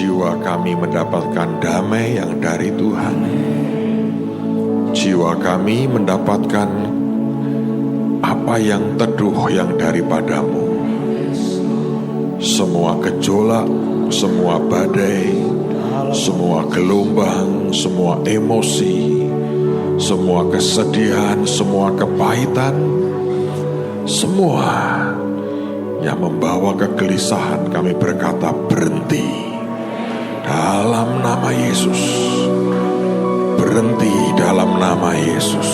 jiwa kami mendapatkan damai yang dari Tuhan. Jiwa kami mendapatkan apa yang teduh yang daripadamu. Semua gejolak, semua badai, semua gelombang, semua emosi, semua kesedihan, semua kepahitan, semua yang membawa kegelisahan, kami berkata berhenti dalam nama Yesus. Berhenti dalam nama Yesus.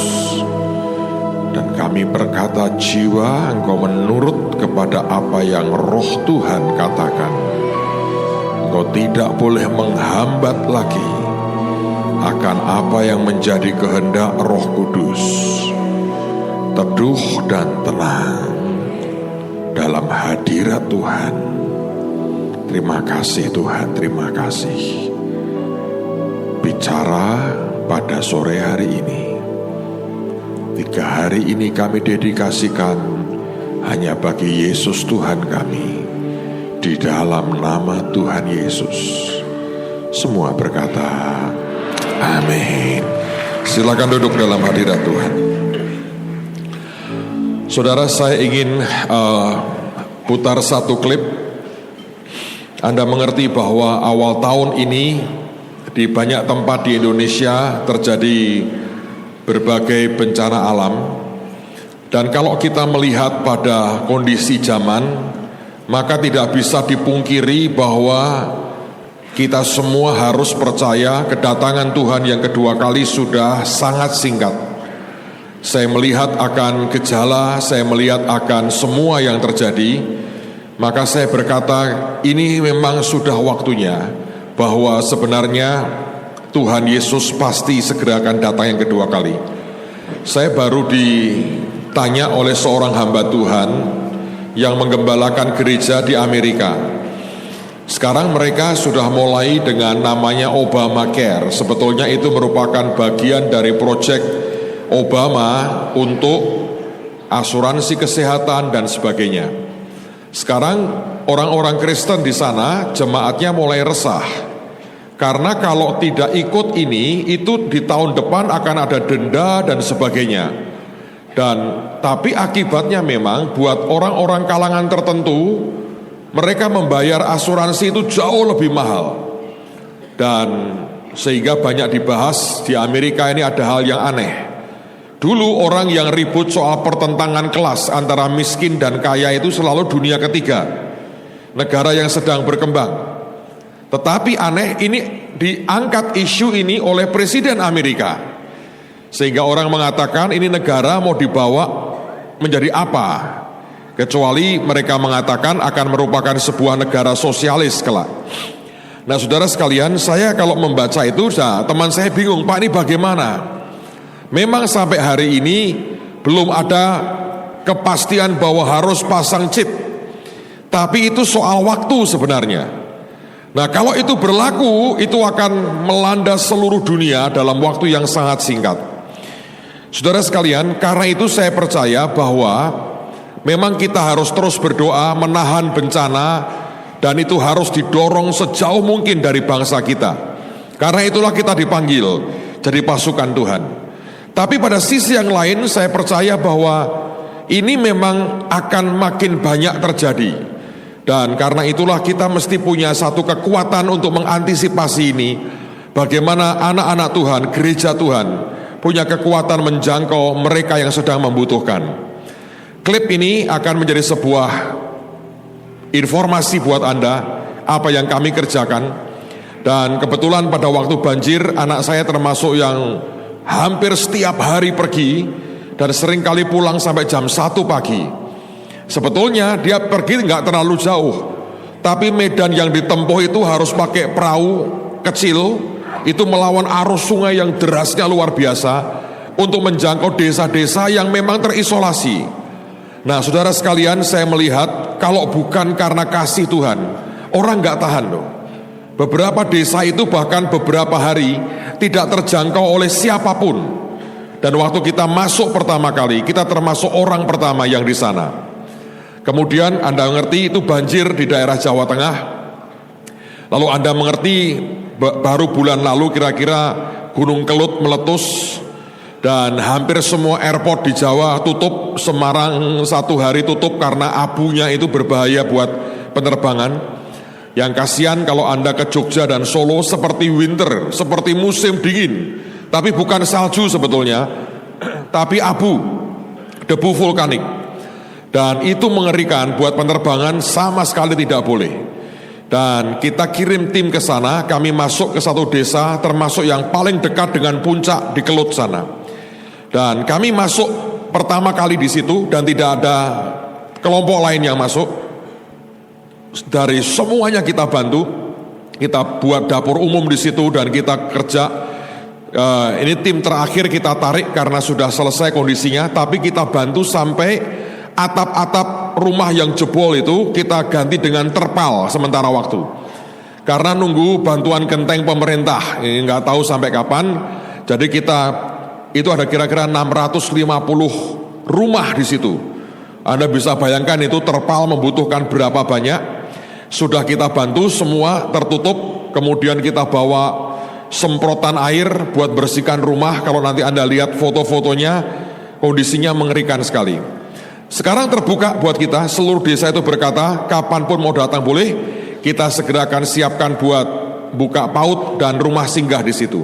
Dan kami berkata, jiwa engkau menurut kepada apa yang Roh Tuhan katakan. Engkau tidak boleh menghambat lagi akan apa yang menjadi kehendak Roh Kudus. Teduh dan tenang dalam hadirat Tuhan. Terima kasih Tuhan, terima kasih. Bicara pada sore hari ini. 3 hari ini kami dedikasikan hanya bagi Yesus Tuhan kami. Di dalam nama Tuhan Yesus. Semua berkata, amin. Silakan duduk dalam hadirat Tuhan. Saudara, saya ingin putar satu klip. Anda mengerti bahwa awal tahun ini di banyak tempat di Indonesia terjadi berbagai bencana alam. Dan kalau kita melihat pada kondisi zaman, maka tidak bisa dipungkiri bahwa kita semua harus percaya kedatangan Tuhan yang kedua kali sudah sangat singkat. Saya melihat akan gejala, saya melihat akan semua yang terjadi, maka saya berkata ini memang sudah waktunya bahwa sebenarnya Tuhan Yesus pasti segera akan datang yang kedua kali. Saya baru ditanya oleh seorang hamba Tuhan yang menggembalakan gereja di Amerika. Sekarang mereka sudah mulai dengan namanya Obamacare. Sebetulnya itu merupakan bagian dari proyek Obama untuk asuransi kesehatan dan sebagainya. Sekarang orang-orang Kristen di sana jemaatnya mulai resah. Karena kalau tidak ikut ini, itu di tahun depan akan ada denda dan sebagainya. Tapi akibatnya memang buat orang-orang kalangan tertentu, mereka membayar asuransi itu jauh lebih mahal. Dan sehingga banyak dibahas di Amerika ini ada hal yang aneh. Dulu orang yang ribut soal pertentangan kelas antara miskin dan kaya itu selalu dunia ketiga, negara yang sedang berkembang. Tetapi aneh, ini diangkat isu ini oleh Presiden Amerika. Sehingga orang mengatakan ini negara mau dibawa menjadi apa? Kecuali mereka mengatakan akan merupakan sebuah negara sosialis kelak. Nah saudara sekalian, saya kalau membaca itu, teman saya bingung, Pak ini bagaimana? Memang sampai hari ini belum ada kepastian bahwa harus pasang chip. Tapi itu soal waktu sebenarnya. Nah kalau itu berlaku, itu akan melanda seluruh dunia dalam waktu yang sangat singkat. Saudara sekalian, karena itu saya percaya bahwa memang kita harus terus berdoa menahan bencana, dan itu harus didorong sejauh mungkin dari bangsa kita. Karena itulah kita dipanggil jadi pasukan Tuhan. Tapi pada sisi yang lain saya percaya bahwa ini memang akan makin banyak terjadi. Dan karena itulah kita mesti punya satu kekuatan untuk mengantisipasi ini. Bagaimana anak-anak Tuhan, gereja Tuhan punya kekuatan menjangkau mereka yang sedang membutuhkan. Klip ini akan menjadi sebuah informasi buat Anda apa yang kami kerjakan. Dan kebetulan pada waktu banjir anak saya termasuk yang hampir setiap hari pergi dan sering kali pulang sampai jam 1 pagi. Sebetulnya dia pergi nggak terlalu jauh, tapi medan yang ditempuh itu harus pakai perahu kecil, itu melawan arus sungai yang derasnya luar biasa untuk menjangkau desa-desa yang memang terisolasi. Nah saudara sekalian, saya melihat kalau bukan karena kasih Tuhan, orang nggak tahan loh. Beberapa desa itu bahkan beberapa hari tidak terjangkau oleh siapapun. Dan waktu kita masuk pertama kali, kita termasuk orang pertama yang di sana. Kemudian Anda ngerti itu banjir di daerah Jawa Tengah. Lalu Anda mengerti baru bulan lalu kira-kira Gunung Kelut meletus dan hampir semua airport di Jawa tutup. Semarang 1 hari tutup karena abunya itu berbahaya buat penerbangan. Yang kasihan kalau Anda ke Jogja dan Solo seperti winter, seperti musim dingin. Tapi bukan salju sebetulnya, tapi abu, debu vulkanik. Dan itu mengerikan buat penerbangan sama sekali tidak boleh. Dan kita kirim tim ke sana, kami masuk ke satu desa termasuk yang paling dekat dengan puncak di Kelut sana. Dan kami masuk pertama kali di situ dan tidak ada kelompok lain yang masuk. Dari semuanya kita bantu, kita buat dapur umum di situ dan kita kerja. Ini tim terakhir kita tarik karena sudah selesai kondisinya, tapi kita bantu sampai atap-atap rumah yang jebol itu kita ganti dengan terpal sementara waktu. Karena nunggu bantuan genteng pemerintah, ini nggak tahu sampai kapan. Jadi itu ada kira-kira 650 rumah di situ. Anda bisa bayangkan itu terpal membutuhkan berapa banyak. Sudah kita bantu semua tertutup, kemudian kita bawa semprotan air buat bersihkan rumah. Kalau nanti Anda lihat foto-fotonya, kondisinya mengerikan sekali. Sekarang terbuka buat kita, seluruh desa itu berkata, kapanpun mau datang boleh, kita segera akan siapkan buat buka PAUD dan rumah singgah di situ.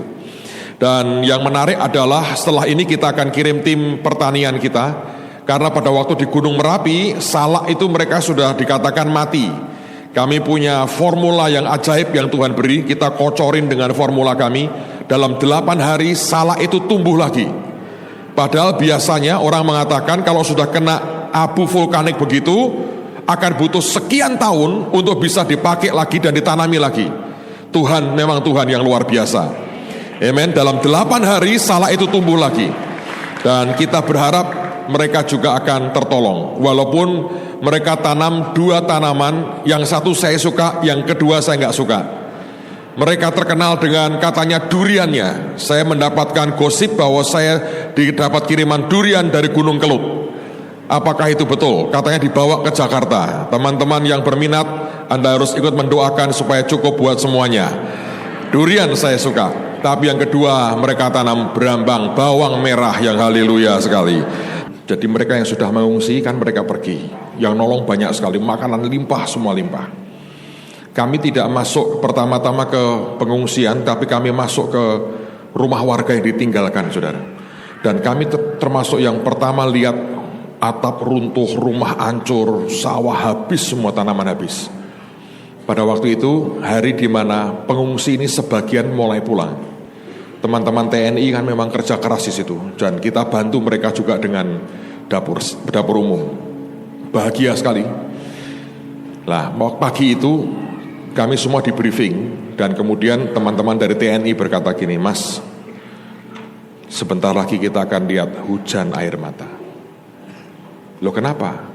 Dan yang menarik adalah setelah ini kita akan kirim tim pertanian kita, karena pada waktu di Gunung Merapi, salak itu mereka sudah dikatakan mati. Kami punya formula yang ajaib yang Tuhan beri, kita kocorin dengan formula kami. Dalam 8 hari salak itu tumbuh lagi. Padahal biasanya orang mengatakan kalau sudah kena abu vulkanik begitu, akan butuh sekian tahun untuk bisa dipakai lagi dan ditanami lagi. Tuhan memang Tuhan yang luar biasa. Amen. Dalam 8 hari salak itu tumbuh lagi. Dan kita berharap mereka juga akan tertolong. Walaupun mereka tanam 2 tanaman, yang satu saya suka, yang kedua saya nggak suka. Mereka terkenal dengan katanya duriannya. Saya mendapatkan gosip bahwa saya didapat kiriman durian dari Gunung Kelut. Apakah itu betul? Katanya dibawa ke Jakarta. Teman-teman yang berminat, Anda harus ikut mendoakan supaya cukup buat semuanya. Durian saya suka. Tapi yang kedua, mereka tanam berambang, bawang merah yang haleluya sekali. Jadi mereka yang sudah mengungsi kan mereka pergi. Yang nolong banyak sekali, makanan limpah, semua limpah. Kami tidak masuk pertama-tama ke pengungsian, tapi kami masuk ke rumah warga yang ditinggalkan, saudara. Dan kami termasuk yang pertama lihat atap runtuh, rumah hancur, sawah habis, semua tanaman habis. Pada waktu itu, hari di mana pengungsi ini sebagian mulai pulang. Teman-teman TNI kan memang kerja keras di situ, dan kita bantu mereka juga dengan dapur umum. Bahagia sekali. Nah, pagi itu kami semua di briefing, dan kemudian teman-teman dari TNI berkata gini, Mas, sebentar lagi kita akan lihat hujan air mata. Loh kenapa?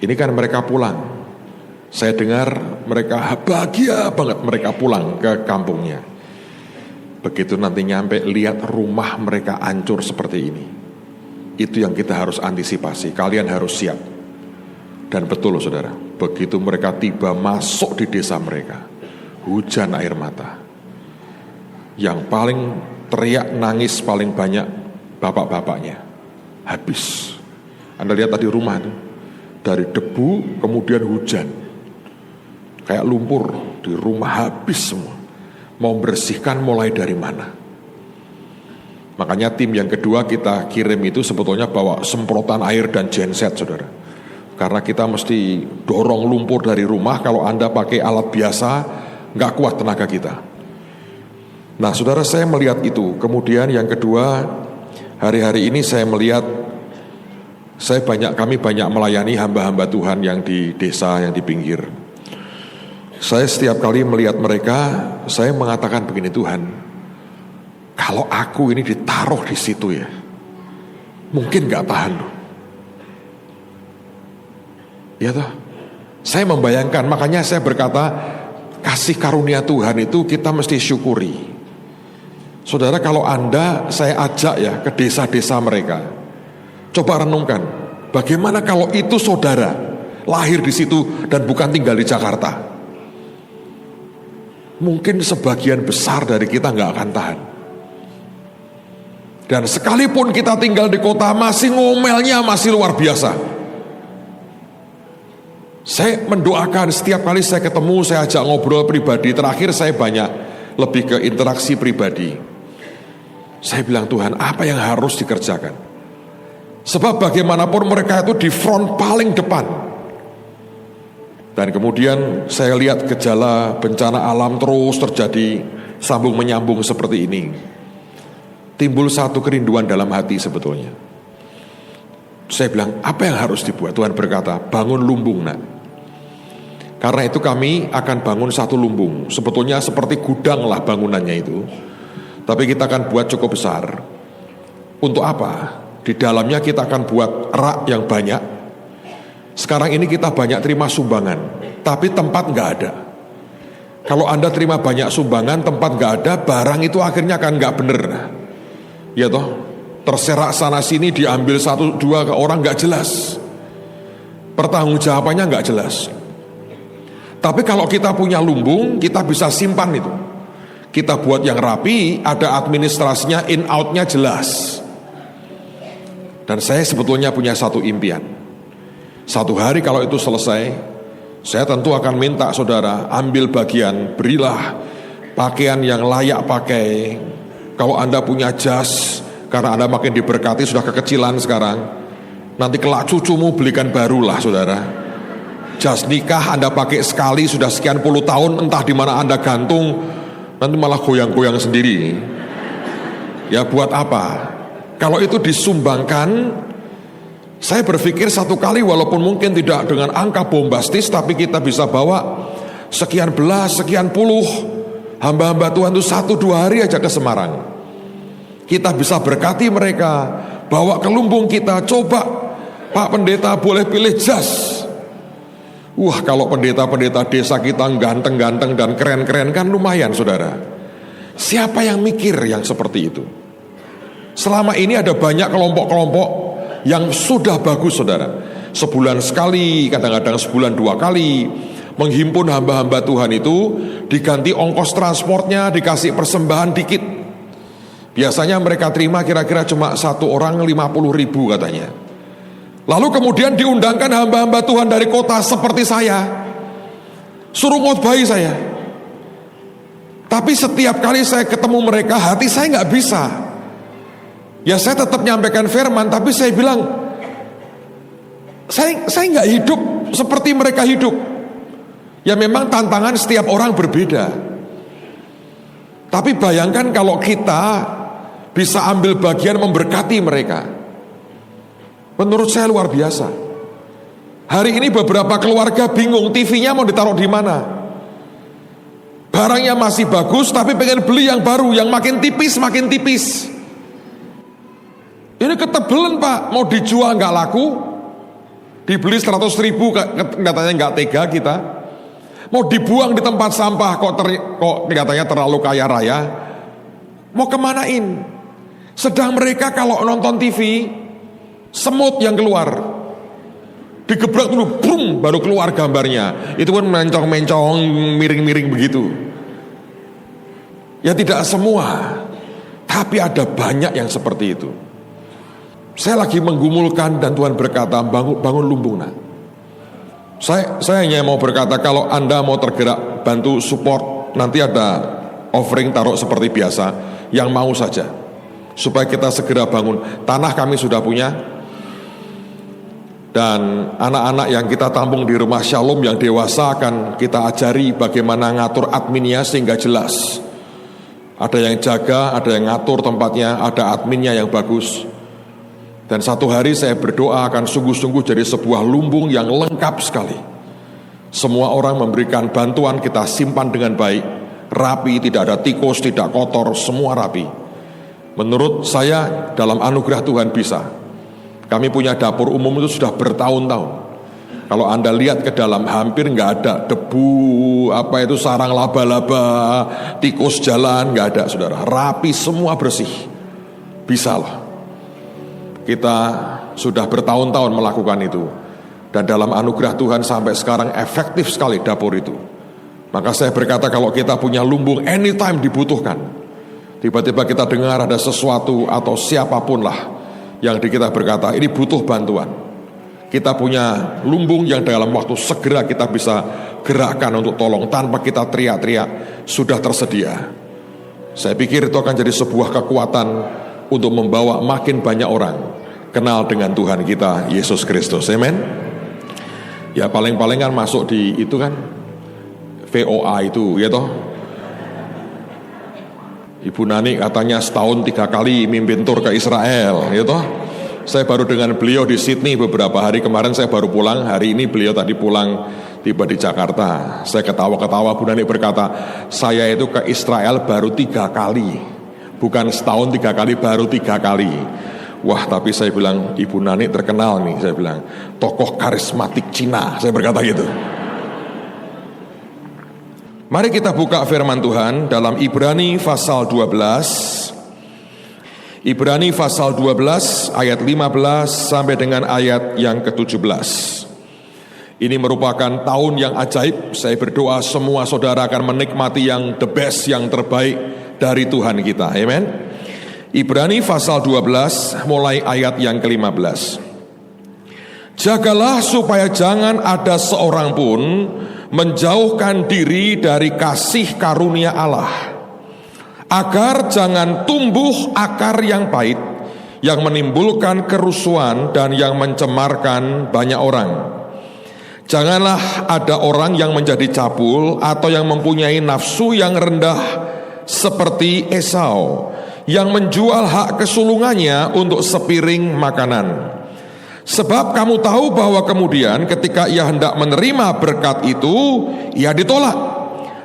Ini kan mereka pulang. Saya dengar mereka bahagia banget mereka pulang ke kampungnya. Begitu nanti nyampe, lihat rumah mereka hancur seperti ini. Itu yang kita harus antisipasi, kalian harus siap. Dan betul loh saudara, begitu mereka tiba masuk di desa mereka, hujan air mata. Yang paling teriak nangis paling banyak bapak-bapaknya. Habis. Anda lihat tadi rumah itu, dari debu kemudian hujan. Kayak lumpur, di rumah habis semua. Mau bersihkan mulai dari mana? Makanya tim yang kedua kita kirim itu sebetulnya bawa semprotan air dan genset, saudara. Karena kita mesti dorong lumpur dari rumah. Kalau Anda pakai alat biasa, nggak kuat tenaga kita. Nah, saudara, saya melihat itu. Kemudian yang kedua, hari-hari ini saya melihat kami banyak melayani hamba-hamba Tuhan yang di desa, yang di pinggir. Saya setiap kali melihat mereka, saya mengatakan begini, Tuhan, kalau aku ini ditaruh di situ ya, mungkin gak tahan loh. Ya toh, saya membayangkan, makanya saya berkata, kasih karunia Tuhan itu kita mesti syukuri. Saudara, kalau Anda, saya ajak ya ke desa-desa mereka, coba renungkan, bagaimana kalau itu saudara lahir di situ dan bukan tinggal di Jakarta. mungkin sebagian besar dari kita nggak akan tahan. Dan sekalipun kita tinggal di kota, masih ngomelnya masih luar biasa. Saya mendoakan setiap kali saya ketemu, saya ajak ngobrol pribadi. Terakhir saya banyak lebih ke interaksi pribadi. Saya bilang, Tuhan, apa yang harus dikerjakan? Sebab bagaimanapun mereka itu di front paling depan. Dan kemudian saya lihat gejala bencana alam terus terjadi, sambung menyambung seperti ini. Timbul satu kerinduan dalam hati sebetulnya. Saya bilang, apa yang harus dibuat? Tuhan berkata, bangun lumbung, nak. Karena itu kami akan bangun satu lumbung. Sebetulnya seperti gudang lah bangunannya itu. Tapi kita akan buat cukup besar. Untuk apa? Di dalamnya kita akan buat rak yang banyak. Sekarang ini kita banyak terima sumbangan, tapi tempat nggak ada. Kalau Anda terima banyak sumbangan, tempat nggak ada, barang itu akhirnya akan nggak bener. Ya toh, terserak sana sini, diambil satu dua ke orang nggak jelas. Pertanggungjawabannya nggak jelas. Tapi kalau kita punya lumbung, kita bisa simpan itu. Kita buat yang rapi, ada administrasinya, in outnya jelas. Dan saya sebetulnya punya satu impian. Satu hari kalau itu selesai, saya tentu akan minta saudara ambil bagian, berilah pakaian yang layak pakai. Kalau Anda punya jas, karena Anda makin diberkati, sudah kekecilan sekarang, nanti kelak cucumu belikan barulah saudara. Jas nikah Anda pakai sekali sudah sekian puluh tahun, entah di mana Anda gantung, nanti malah goyang-goyang sendiri. Ya buat apa? Kalau itu disumbangkan, saya berpikir satu kali walaupun mungkin tidak dengan angka bombastis, tapi kita bisa bawa sekian belas, sekian puluh hamba-hamba Tuhan itu 1-2 hari aja ke Semarang. Kita bisa berkati mereka, bawa ke lumbung kita. Coba Pak Pendeta boleh pilih jas. Wah, kalau pendeta-pendeta desa kita ganteng-ganteng dan keren-keren kan lumayan saudara. Siapa yang mikir yang seperti itu? Selama ini ada banyak kelompok-kelompok yang sudah bagus saudara. Sebulan sekali, kadang-kadang sebulan 2 kali menghimpun hamba-hamba Tuhan itu, diganti ongkos transportnya, dikasih persembahan dikit. Biasanya mereka terima kira-kira cuma 1 orang 50.000 katanya. Lalu kemudian diundangkan hamba-hamba Tuhan dari kota seperti saya, suruh khotbahi saya. Tapi setiap kali saya ketemu mereka, hati saya nggak bisa. Ya saya tetap nyampaikan firman, tapi saya bilang, saya nggak hidup seperti mereka hidup. Ya memang tantangan setiap orang berbeda. Tapi bayangkan kalau kita bisa ambil bagian memberkati mereka. Menurut saya luar biasa. Hari ini beberapa keluarga bingung TV-nya mau ditaruh di mana. Barangnya masih bagus tapi pengen beli yang baru, yang makin tipis makin tipis. Ini ketebelan Pak, mau dijual nggak laku, dibeli 100.000 katanya nggak tega kita. Mau dibuang di tempat sampah kok katanya terlalu kaya raya. Mau kemanain? Sedang mereka kalau nonton TV, semut yang keluar, digebrak dulu, brum, baru keluar gambarnya. Itu pun mencong-mencong, miring-miring begitu. Ya tidak semua, tapi ada banyak yang seperti itu. Saya lagi menggumulkan dan Tuhan berkata, bangun lumbung nak. Saya hanya mau berkata, kalau Anda mau tergerak, bantu support, nanti ada offering taruh seperti biasa, yang mau saja, supaya kita segera bangun. Tanah kami sudah punya, dan anak-anak yang kita tampung di rumah Shalom yang dewasa akan kita ajari bagaimana ngatur adminnya sehingga jelas. Ada yang jaga, ada yang ngatur tempatnya, ada adminnya yang bagus. Dan satu hari saya berdoa akan sungguh-sungguh jadi sebuah lumbung yang lengkap sekali. Semua orang memberikan bantuan, kita simpan dengan baik, rapi, tidak ada tikus, tidak kotor, semua rapi. Menurut saya dalam anugerah Tuhan bisa. Kami punya dapur umum itu sudah bertahun-tahun. Kalau Anda lihat ke dalam, hampir nggak ada debu, sarang laba-laba, tikus jalan, nggak ada saudara. Rapi, semua bersih. Bisa lah. Kita sudah bertahun-tahun melakukan itu. Dan dalam anugerah Tuhan sampai sekarang efektif sekali dapur itu. Maka saya berkata kalau kita punya lumbung anytime dibutuhkan, tiba-tiba kita dengar ada sesuatu atau siapapun lah yang di kita berkata ini butuh bantuan, kita punya lumbung yang dalam waktu segera kita bisa gerakkan untuk tolong tanpa kita teriak-teriak, sudah tersedia. Saya pikir itu akan jadi sebuah kekuatan untuk membawa makin banyak orang kenal dengan Tuhan kita Yesus Kristus. Amen. Ya paling-paling kan masuk di itu kan VOA itu, ya toh. Ibu Nani katanya setahun 3 kali mimpin tur ke Israel, ya toh. Saya baru dengan beliau di Sydney beberapa hari kemarin, saya baru pulang. Hari ini beliau tadi pulang, tiba di Jakarta. Saya ketawa-ketawa, Bu Nani berkata, saya itu ke Israel baru 3 kali. Bukan setahun 3 kali, baru 3 kali. Wah, tapi saya bilang, Ibu Nani terkenal nih, saya bilang, tokoh karismatik Cina, saya berkata gitu. Mari kita buka firman Tuhan dalam Ibrani pasal 12. Ibrani pasal 12 ayat 15 sampai dengan ayat yang ke-17. Ini merupakan tahun yang ajaib. Saya berdoa semua saudara akan menikmati yang the best, yang terbaik dari Tuhan kita. Amen. Ibrani pasal 12 mulai ayat yang ke-15. Jagalah supaya jangan ada seorang pun menjauhkan diri dari kasih karunia Allah, agar jangan tumbuh akar yang pahit, yang menimbulkan kerusuhan dan yang mencemarkan banyak orang. Janganlah ada orang yang menjadi cabul atau yang mempunyai nafsu yang rendah seperti Esau, yang menjual hak kesulungannya untuk sepiring makanan. Sebab kamu tahu bahwa kemudian ketika ia hendak menerima berkat itu, ia ditolak.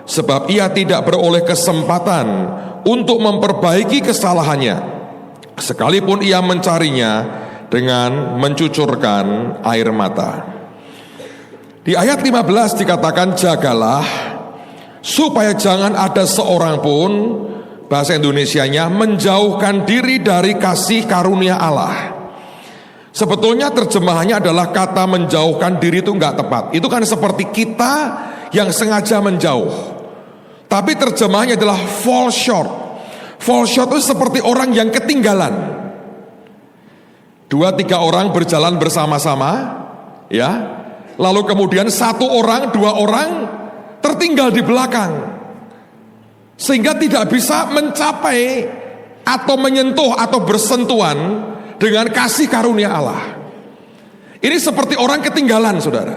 Sebab ia tidak beroleh kesempatan untuk memperbaiki kesalahannya, sekalipun ia mencarinya dengan mencucurkan air mata. Di ayat 15 dikatakan jagalah supaya jangan ada seorang pun, bahasa Indonesianya, menjauhkan diri dari kasih karunia Allah. Sebetulnya terjemahannya adalah kata menjauhkan diri itu enggak tepat. Itu kan seperti kita yang sengaja menjauh. Tapi terjemahannya adalah fall short. Fall short itu seperti orang yang ketinggalan. 2-3 orang berjalan bersama-sama, ya. Lalu kemudian 1 orang, 2 orang tertinggal di belakang, sehingga tidak bisa mencapai atau menyentuh atau bersentuhan dengan kasih karunia Allah. Ini seperti orang ketinggalan, saudara.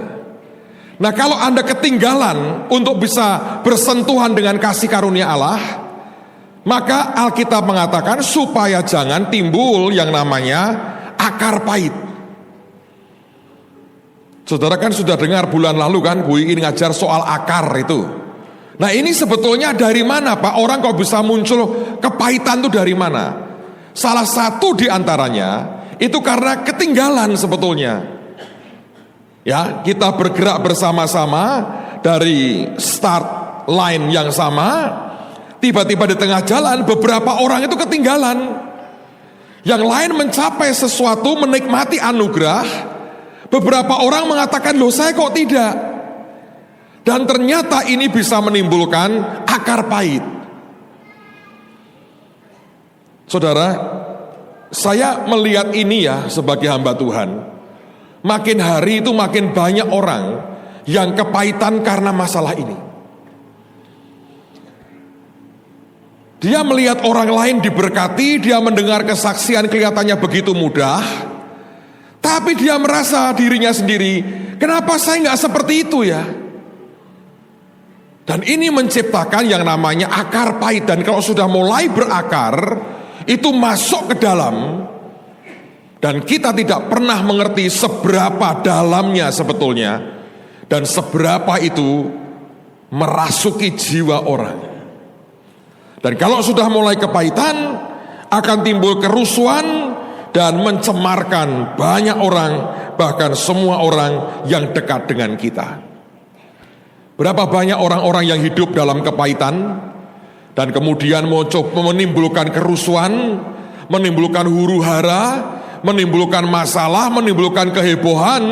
Nah, kalau Anda ketinggalan untuk bisa bersentuhan dengan kasih karunia Allah, maka Alkitab mengatakan supaya jangan timbul yang namanya akar pahit. Saudara kan sudah dengar bulan lalu kan, Bu Iin ngajar soal akar itu. Nah, ini sebetulnya dari mana, Pak? Orang kok bisa muncul kepahitan itu dari mana? Salah satu di antaranya itu karena ketinggalan sebetulnya. Ya, kita bergerak bersama-sama dari start line yang sama, tiba-tiba di tengah jalan beberapa orang itu ketinggalan. Yang lain mencapai sesuatu, menikmati anugerah, beberapa orang mengatakan, loh saya kok tidak? Dan ternyata ini bisa menimbulkan akar pahit. Saudara, saya melihat ini ya sebagai hamba Tuhan. Makin hari itu makin banyak orang yang kepahitan karena masalah ini. Dia melihat orang lain diberkati, dia mendengar kesaksian kelihatannya begitu mudah, tapi dia merasa dirinya sendiri, kenapa saya nggak seperti itu ya? Dan ini menciptakan yang namanya akar pahit. Dan kalau sudah mulai berakar, itu masuk ke dalam, dan kita tidak pernah mengerti seberapa dalamnya sebetulnya, dan seberapa itu merasuki jiwa orang. Dan kalau sudah mulai kepahitan, akan timbul kerusuhan dan mencemarkan banyak orang, bahkan semua orang yang dekat dengan kita. Berapa banyak orang-orang yang hidup dalam kepahitan dan kemudian menimbulkan kerusuhan, menimbulkan huru-hara, menimbulkan masalah, menimbulkan kehebohan,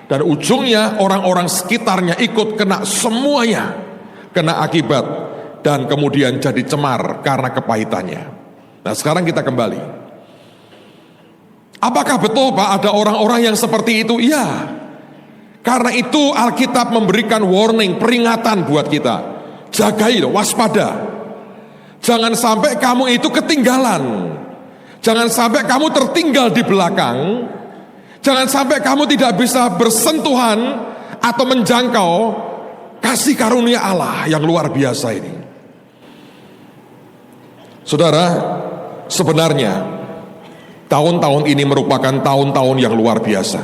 dan ujungnya orang-orang sekitarnya ikut kena semuanya. kena akibat, dan kemudian jadi cemar karena kepahitannya. Nah, sekarang kita kembali. Apakah betul Pak ada orang-orang yang seperti itu? Iya. Karena itu Alkitab memberikan warning, peringatan buat kita. Jagai, waspada. Jangan sampai kamu itu ketinggalan. Jangan sampai kamu tertinggal di belakang. Jangan sampai kamu tidak bisa bersentuhan atau menjangkau kasih karunia Allah yang luar biasa ini. Saudara, sebenarnya tahun-tahun ini merupakan tahun-tahun yang luar biasa.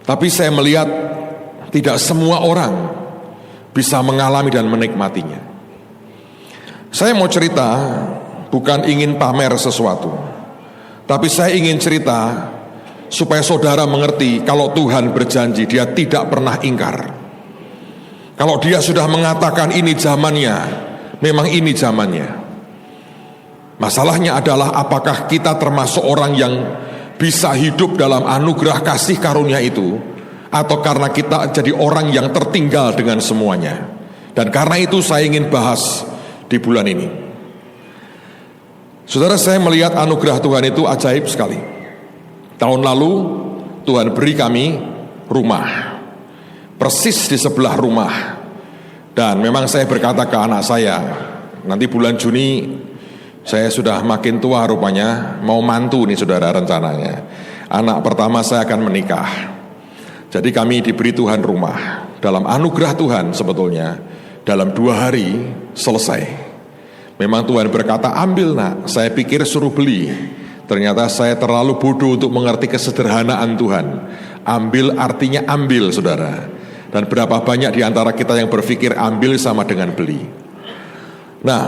Tapi saya melihat tidak semua orang bisa mengalami dan menikmatinya. Saya mau cerita, bukan ingin pamer sesuatu, tapi saya ingin cerita supaya saudara mengerti kalau Tuhan berjanji Dia tidak pernah ingkar. Kalau Dia sudah mengatakan ini zamannya, memang ini zamannya. Masalahnya adalah apakah kita termasuk orang yang bisa hidup dalam anugerah kasih karunia itu, atau karena kita jadi orang yang tertinggal dengan semuanya. Dan karena itu saya ingin bahas di bulan ini. Saudara, saya melihat anugerah Tuhan itu ajaib sekali. Tahun lalu Tuhan beri kami rumah, persis di sebelah rumah. Dan memang saya berkata ke anak saya, nanti bulan Juni saya sudah makin tua rupanya, mau mantu nih saudara rencananya. Anak pertama saya akan menikah. Jadi kami diberi Tuhan rumah. Dalam anugerah Tuhan sebetulnya, dalam 2 hari selesai. Memang Tuhan berkata, ambil nak. Saya pikir suruh beli. Ternyata saya terlalu bodoh untuk mengerti kesederhanaan Tuhan. Ambil artinya ambil, saudara. Dan berapa banyak di antara kita yang berpikir ambil sama dengan beli. Nah,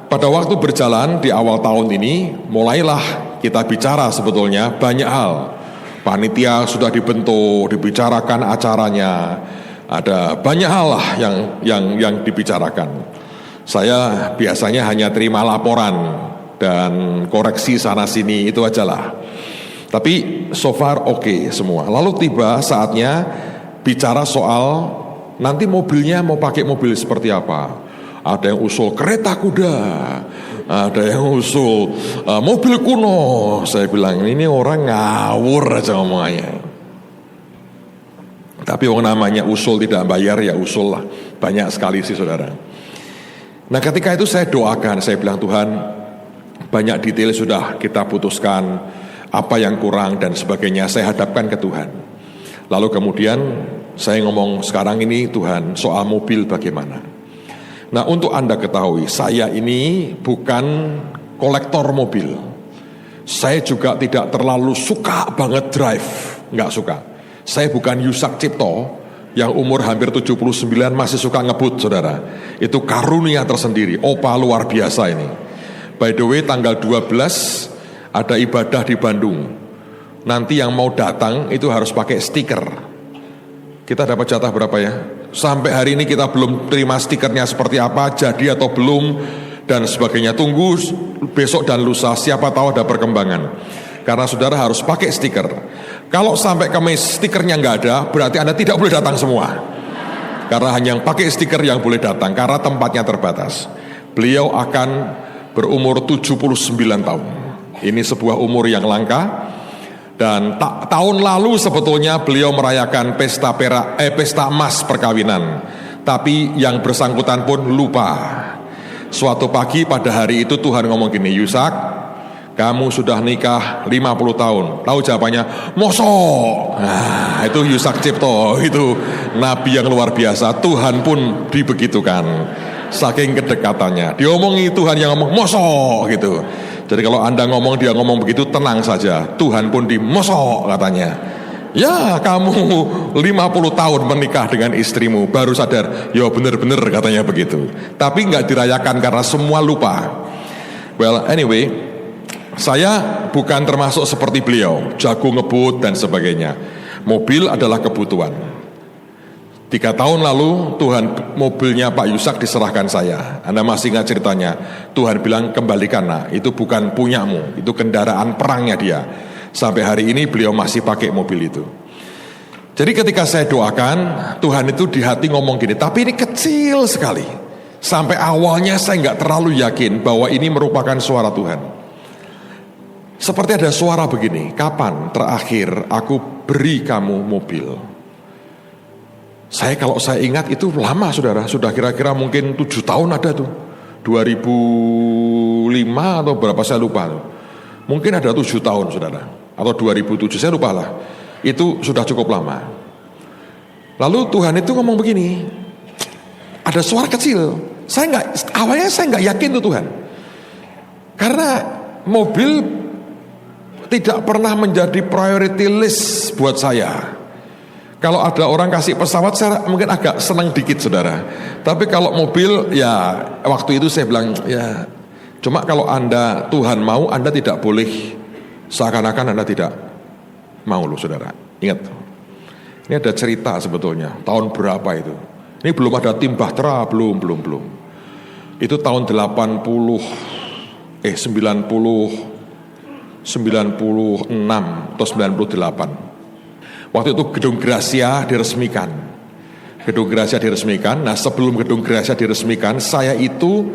pada waktu berjalan di awal tahun ini, mulailah kita bicara sebetulnya banyak hal. Panitia sudah dibentuk, dibicarakan acaranya. Ada banyak hal lah yang dibicarakan. Saya biasanya hanya terima laporan dan koreksi sana sini, itu aja lah. Tapi so far oke semua. Lalu tiba saatnya bicara soal nanti mobilnya mau pakai mobil seperti apa. Ada yang usul kereta kuda, ada yang usul mobil kuno. Saya bilang ini orang ngawur aja ngomongnya. Tapi orang namanya usul tidak bayar ya usul lah. Banyak sekali sih saudara. Nah ketika itu saya doakan, saya bilang Tuhan banyak detail sudah kita putuskan, apa yang kurang dan sebagainya saya hadapkan ke Tuhan. Lalu kemudian saya ngomong sekarang ini Tuhan soal mobil bagaimana. Nah untuk Anda ketahui saya ini bukan kolektor mobil. Saya juga tidak terlalu suka banget drive, nggak suka. Saya bukan Yusak Cipto yang umur hampir 79 masih suka ngebut saudara. Itu karunia tersendiri, opa luar biasa ini. By the way tanggal 12 ada ibadah di Bandung. Nanti yang mau datang itu harus pakai stiker. Kita dapat jatah berapa ya? Sampai hari ini kita belum terima stikernya seperti apa, jadi atau belum dan sebagainya. Tunggu besok dan lusa, siapa tahu ada perkembangan. Karena saudara harus pakai stiker. Kalau sampai Kamis stikernya nggak ada, berarti Anda tidak boleh datang semua. Karena hanya yang pakai stiker yang boleh datang, karena tempatnya terbatas. Beliau akan berumur 79 tahun. Ini sebuah umur yang langka. Dan tahun lalu sebetulnya beliau merayakan pesta emas perkawinan. Tapi yang bersangkutan pun lupa. Suatu pagi pada hari itu Tuhan ngomong gini, Yusak, kamu sudah nikah 50 tahun. Tahu jawabannya? Mosok. Nah, itu Yusak Cipto, itu nabi yang luar biasa. Tuhan pun dibegitukan. Saking kedekatannya. Diomongi Tuhan yang ngomong mosok gitu. Jadi kalau Anda ngomong dia ngomong begitu tenang saja. Tuhan pun di mosok katanya. Ya kamu 50 tahun menikah dengan istrimu baru sadar. Ya bener-bener katanya begitu. Tapi nggak dirayakan karena semua lupa. Well anyway, saya bukan termasuk seperti beliau, jago ngebut dan sebagainya. Mobil adalah kebutuhan. 3 tahun lalu Tuhan mobilnya Pak Yusak diserahkan saya. Anda masih ingat ceritanya? Tuhan bilang kembalikan nak, itu bukan punyamu, itu kendaraan perangnya dia. Sampai hari ini beliau masih pakai mobil itu. Jadi ketika saya doakan, Tuhan itu di hati ngomong gini, tapi ini kecil sekali. Sampai awalnya saya nggak terlalu yakin bahwa ini merupakan suara Tuhan. Seperti ada suara begini, kapan terakhir aku beri kamu mobil? Kalau saya ingat itu lama saudara, sudah kira-kira mungkin 7 tahun ada tuh. 2005 atau berapa saya lupa tuh. Mungkin ada 7 tahun saudara, atau 2007 saya lupa lah. Itu sudah cukup lama. Lalu Tuhan itu ngomong begini, ada suara kecil. Awalnya saya nggak yakin tuh Tuhan, karena mobil tidak pernah menjadi priority list buat saya. Kalau ada orang kasih pesawat, saya mungkin agak senang dikit saudara. Tapi kalau mobil, ya waktu itu saya bilang, ya cuma kalau Anda Tuhan mau, Anda tidak boleh seakan-akan Anda tidak mau loh saudara. Ingat, ini ada cerita sebetulnya, tahun berapa itu. Ini belum ada tim Bahtera, belum. Itu tahun 96 atau 98. Waktu itu Gedung Gracia diresmikan. Nah sebelum Gedung Gracia diresmikan, saya itu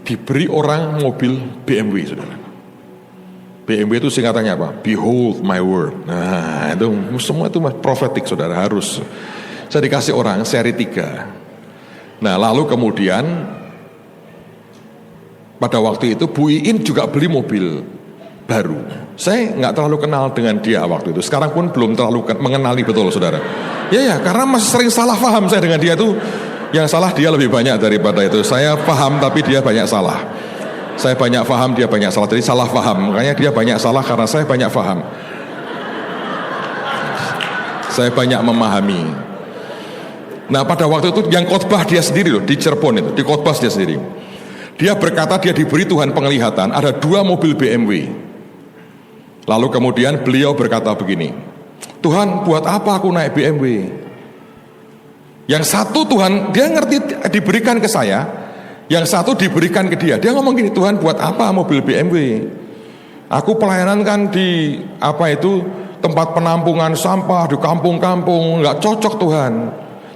diberi orang mobil BMW saudara. BMW itu singkatannya apa? Behold my word. Nah itu semua itu prophetik saudara, harus. Saya dikasih orang seri 3. Nah lalu kemudian pada waktu itu Bu Iin juga beli mobil baru. Saya nggak terlalu kenal dengan dia waktu itu. Sekarang pun belum terlalu mengenali betul saudara. Ya karena masih sering salah paham saya dengan dia tuh. Yang salah dia lebih banyak daripada itu. Saya paham tapi dia banyak salah. Saya banyak paham, dia banyak salah. Jadi salah paham, makanya dia banyak salah karena saya banyak paham. Saya banyak memahami. Nah pada waktu itu yang khotbah dia sendiri loh, di Cirebon itu, di khotbah dia sendiri. Dia berkata dia diberi Tuhan penglihatan, ada 2 mobil BMW. Lalu kemudian beliau berkata begini, Tuhan buat apa aku naik BMW? Yang satu Tuhan, dia ngerti diberikan ke saya. Yang satu diberikan ke dia. Dia ngomong gini, Tuhan buat apa mobil BMW? Aku pelayanan kan di tempat penampungan sampah di kampung-kampung, nggak cocok Tuhan.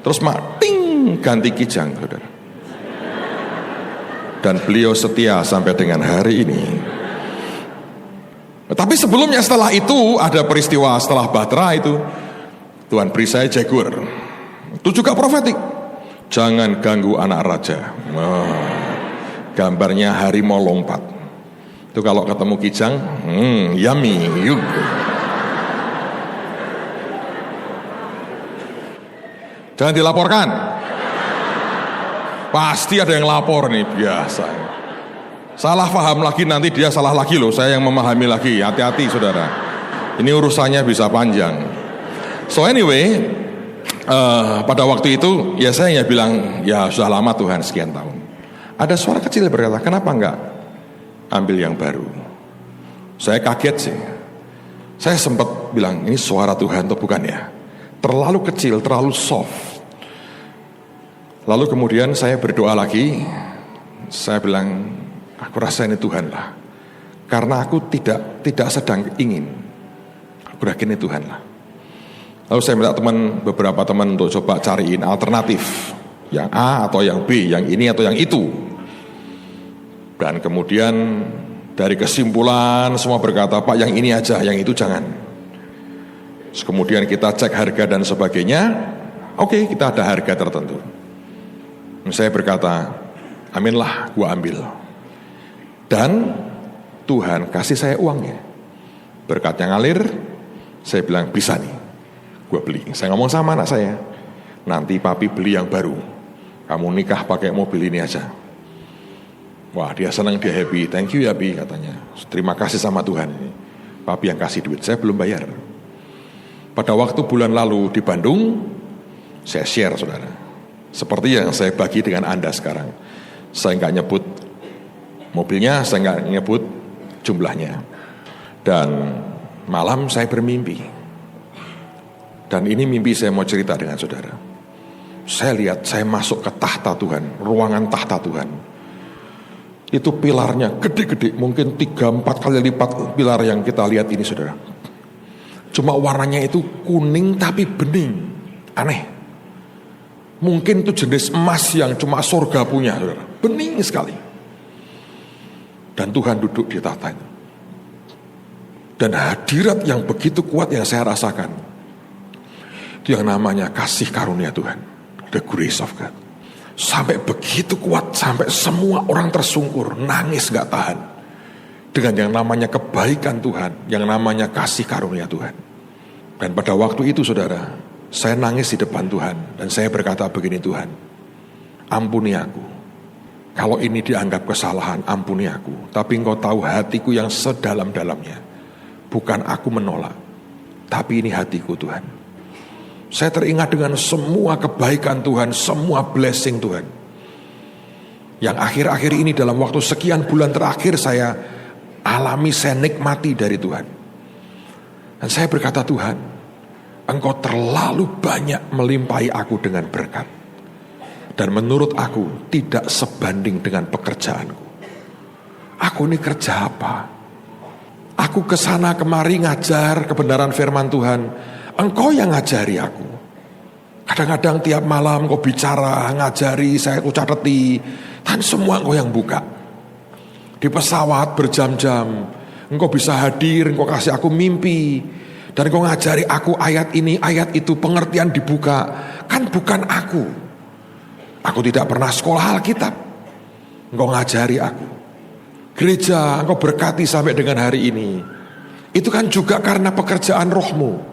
Terus ganti kijang, saudara. Dan beliau setia sampai dengan hari ini. Tapi sebelumnya setelah itu ada peristiwa setelah Bahtera itu, Tuhan beri saya Jaguar. Itu juga profetik. Jangan ganggu anak raja. Gambarnya harimau lompat. Itu kalau ketemu kijang, yummy. Jangan dilaporkan. Pasti ada yang lapor nih, biasa. Salah paham lagi, nanti dia salah lagi loh. Saya yang memahami lagi. Hati-hati saudara. Ini urusannya bisa panjang. So anyway, pada waktu itu ya saya bilang ya sudah lama Tuhan sekian tahun. Ada suara kecil berkata, kenapa enggak ambil yang baru? Saya kaget sih. Saya sempat bilang ini suara Tuhan atau bukan ya? Terlalu kecil, terlalu soft. Lalu kemudian saya berdoa lagi. Saya bilang aku rasa ini Tuhan lah. Karena aku tidak sedang ingin. Aku yakin ini Tuhan lah. Lalu saya minta beberapa teman untuk coba cariin alternatif. Yang A atau yang B, yang ini atau yang itu. Dan kemudian dari kesimpulan semua berkata, Pak yang ini aja, yang itu jangan. Terus kemudian kita cek harga dan sebagainya. Oke, kita ada harga tertentu. Saya berkata, aminlah, gua ambil. Dan Tuhan kasih saya uangnya. Berkatnya ngalir, saya bilang bisa nih. Gue beli. Saya ngomong sama anak saya, nanti papi beli yang baru. Kamu nikah pakai mobil ini aja. Wah dia senang, dia happy. Thank you ya Bi katanya. Terima kasih sama Tuhan ini. Papi yang kasih duit, saya belum bayar. Pada waktu bulan lalu di Bandung, saya share saudara. Seperti yang saya bagi dengan Anda sekarang. Saya nggak nyebut mobilnya, saya nggak nyebut jumlahnya. Dan malam saya bermimpi. Dan ini mimpi saya mau cerita dengan saudara. Saya lihat saya masuk ke tahta Tuhan, ruangan tahta Tuhan. Itu pilarnya gede-gede, mungkin 3-4 kali lipat pilar yang kita lihat ini saudara. Cuma warnanya itu kuning tapi bening. Aneh. Mungkin itu jenis emas yang cuma surga punya, saudara. Bening sekali. Dan Tuhan duduk di tahta itu. Dan hadirat yang begitu kuat yang saya rasakan, itu yang namanya kasih karunia Tuhan. The grace of God. Sampai begitu kuat, sampai semua orang tersungkur, nangis gak tahan. Dengan yang namanya kebaikan Tuhan, yang namanya kasih karunia Tuhan. Dan pada waktu itu saudara, saya nangis di depan Tuhan. Dan saya berkata begini, Tuhan, ampuni aku. Kalau ini dianggap kesalahan, ampuni aku. Tapi Engkau tahu hatiku yang sedalam-dalamnya. Bukan aku menolak, tapi ini hatiku Tuhan. Saya teringat dengan semua kebaikan Tuhan, semua blessing Tuhan. Yang akhir-akhir ini dalam waktu sekian bulan terakhir saya alami, saya nikmati dari Tuhan. Dan saya berkata, Tuhan, Engkau terlalu banyak melimpahi aku dengan berkat. Dan menurut aku tidak sebanding dengan pekerjaanku. Aku ini kerja apa? Aku kesana kemari ngajar kebenaran firman Tuhan. Engkau yang ngajari aku. Kadang-kadang tiap malam Engkau bicara, ngajari, saya aku cateti. Dan semua Engkau yang buka. Di pesawat berjam-jam, Engkau bisa hadir, Engkau kasih aku mimpi. Dan Engkau ngajari aku ayat ini, ayat itu, pengertian dibuka. Kan bukan aku. Aku tidak pernah sekolah Alkitab. Engkau ngajari aku. Gereja Engkau berkati sampai dengan hari ini. Itu kan juga karena pekerjaan rohmu.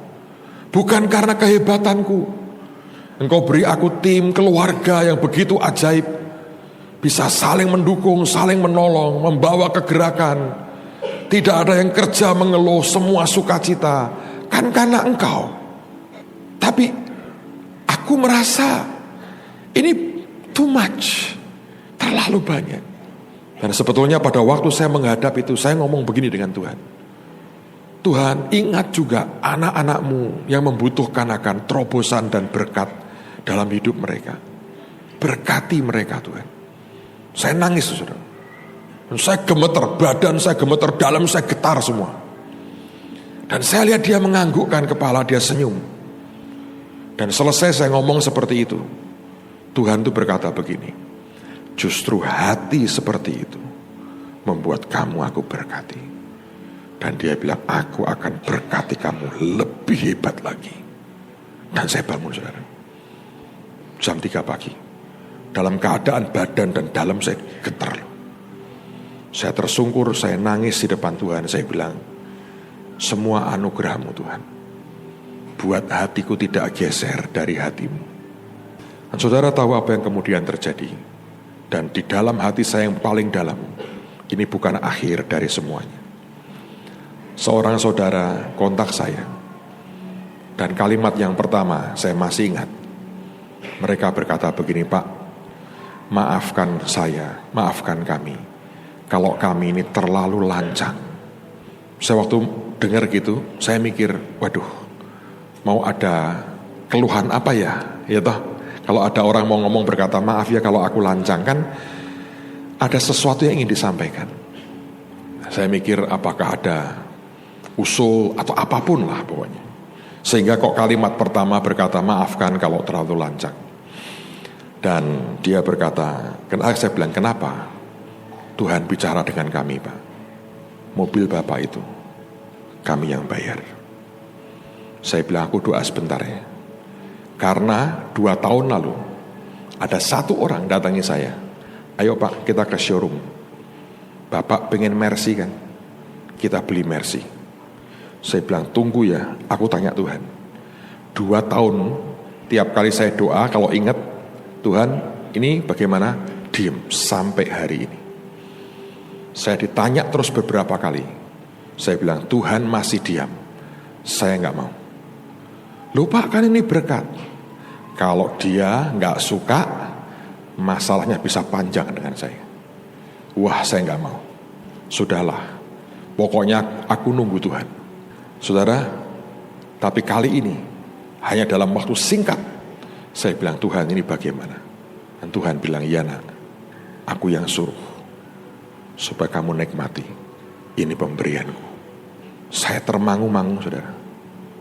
Bukan karena kehebatanku. Engkau beri aku tim, keluarga yang begitu ajaib. Bisa saling mendukung, saling menolong, membawa kegerakan. Tidak ada yang kerja mengeluh, semua sukacita. Kan karena Engkau. Tapi aku merasa ini too much. Terlalu banyak. Dan sebetulnya pada waktu saya menghadap itu, saya ngomong begini dengan Tuhan. Tuhan, ingat juga anak-anak-Mu yang membutuhkan akan terobosan dan berkat dalam hidup mereka. Berkati mereka, Tuhan. Saya nangis, saudara. Saya gemeter, badan saya gemeter, dalam saya getar semua. Dan saya lihat dia menganggukkan kepala, dia senyum. Dan selesai saya ngomong seperti itu, Tuhan itu berkata begini, justru hati seperti itu membuat kamu aku berkati. Dan dia bilang, aku akan berkati kamu lebih hebat lagi. Dan saya bangun, saudara. Jam 3 pagi. Dalam keadaan badan dan dalam saya getar. Saya tersungkur, saya nangis di depan Tuhan. Saya bilang, semua anugerah-Mu Tuhan. Buat hatiku tidak geser dari hati-Mu. Dan saudara tahu apa yang kemudian terjadi. Dan di dalam hati saya yang paling dalam, ini bukan akhir dari semuanya. Seorang saudara kontak saya. Dan kalimat yang pertama saya masih ingat. Mereka berkata begini, Pak, maafkan saya, maafkan kami. Kalau kami ini terlalu lancang. Saya waktu dengar gitu, saya mikir, waduh, mau ada keluhan apa ya? Ya toh, kalau ada orang mau ngomong berkata, maaf ya kalau aku lancang, kan ada sesuatu yang ingin disampaikan. Saya mikir apakah ada usul atau apapun lah pokoknya. Sehingga kok kalimat pertama berkata, maafkan kalau terlalu lancang. Dan dia berkata, saya bilang, kenapa? Tuhan bicara dengan kami, Pak. Mobil Bapak itu, kami yang bayar. Saya bilang, aku doa sebentar ya. Karena 2 tahun lalu, ada 1 orang datangi saya. Ayo Pak, kita ke showroom. Bapak pengen Mercy kan? Kita beli Mercy. Saya bilang, tunggu ya, aku tanya Tuhan. 2 tahun, tiap kali saya doa, kalau ingat, Tuhan, ini bagaimana? Diam, sampai hari ini. Saya ditanya terus beberapa kali. Saya bilang, Tuhan masih diam. Saya nggak mau. Lupa kan ini berkat. Kalau dia nggak suka, masalahnya bisa panjang dengan saya. Wah, saya nggak mau. Sudahlah, pokoknya aku nunggu Tuhan. Saudara, tapi kali ini, hanya dalam waktu singkat, saya bilang, Tuhan ini bagaimana? Dan Tuhan bilang, iya nak, aku yang suruh. Supaya kamu nikmati, ini pemberianku. Saya termangu-mangu, saudara.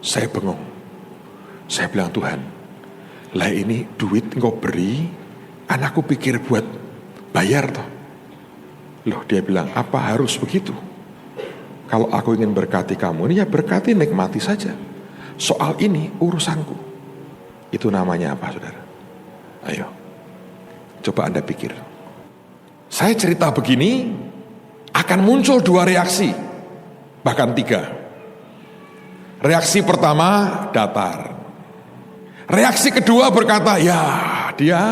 Saya bengong. Saya bilang, Tuhan, lah ini duit engkau beri, anakku pikir buat bayar toh. Loh, dia bilang, apa harus begitu? Kalau aku ingin berkati kamu, ini ya berkati, nikmati saja. Soal ini urusanku. Itu namanya apa, saudara? Ayo, coba Anda pikir. Saya cerita begini, akan muncul 2 reaksi, bahkan 3. Reaksi pertama, datar. Reaksi kedua berkata, ya dia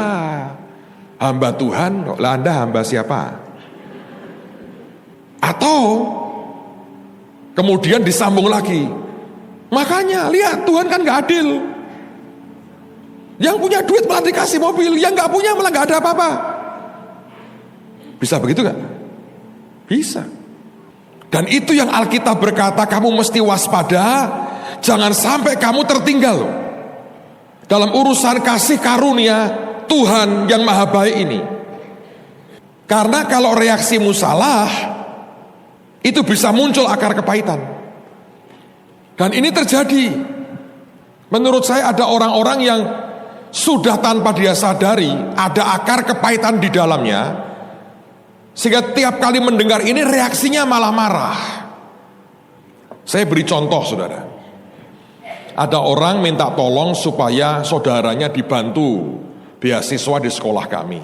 hamba Tuhan, lah Anda hamba siapa? Atau kemudian disambung lagi, makanya lihat Tuhan kan gak adil. Yang punya duit malah dikasih mobil, yang gak punya malah gak ada apa-apa. Bisa begitu gak? Bisa. Dan itu yang Alkitab berkata, kamu mesti waspada, jangan sampai kamu tertinggal dalam urusan kasih karunia Tuhan yang maha baik ini. Karena kalau reaksimu salah, itu bisa muncul akar kepahitan. Dan ini terjadi. Menurut saya ada orang-orang yang sudah tanpa dia sadari ada akar kepahitan di dalamnya, sehingga tiap kali mendengar ini reaksinya malah marah. Saya beri contoh, saudara. Ada orang minta tolong supaya saudaranya dibantu beasiswa di sekolah kami.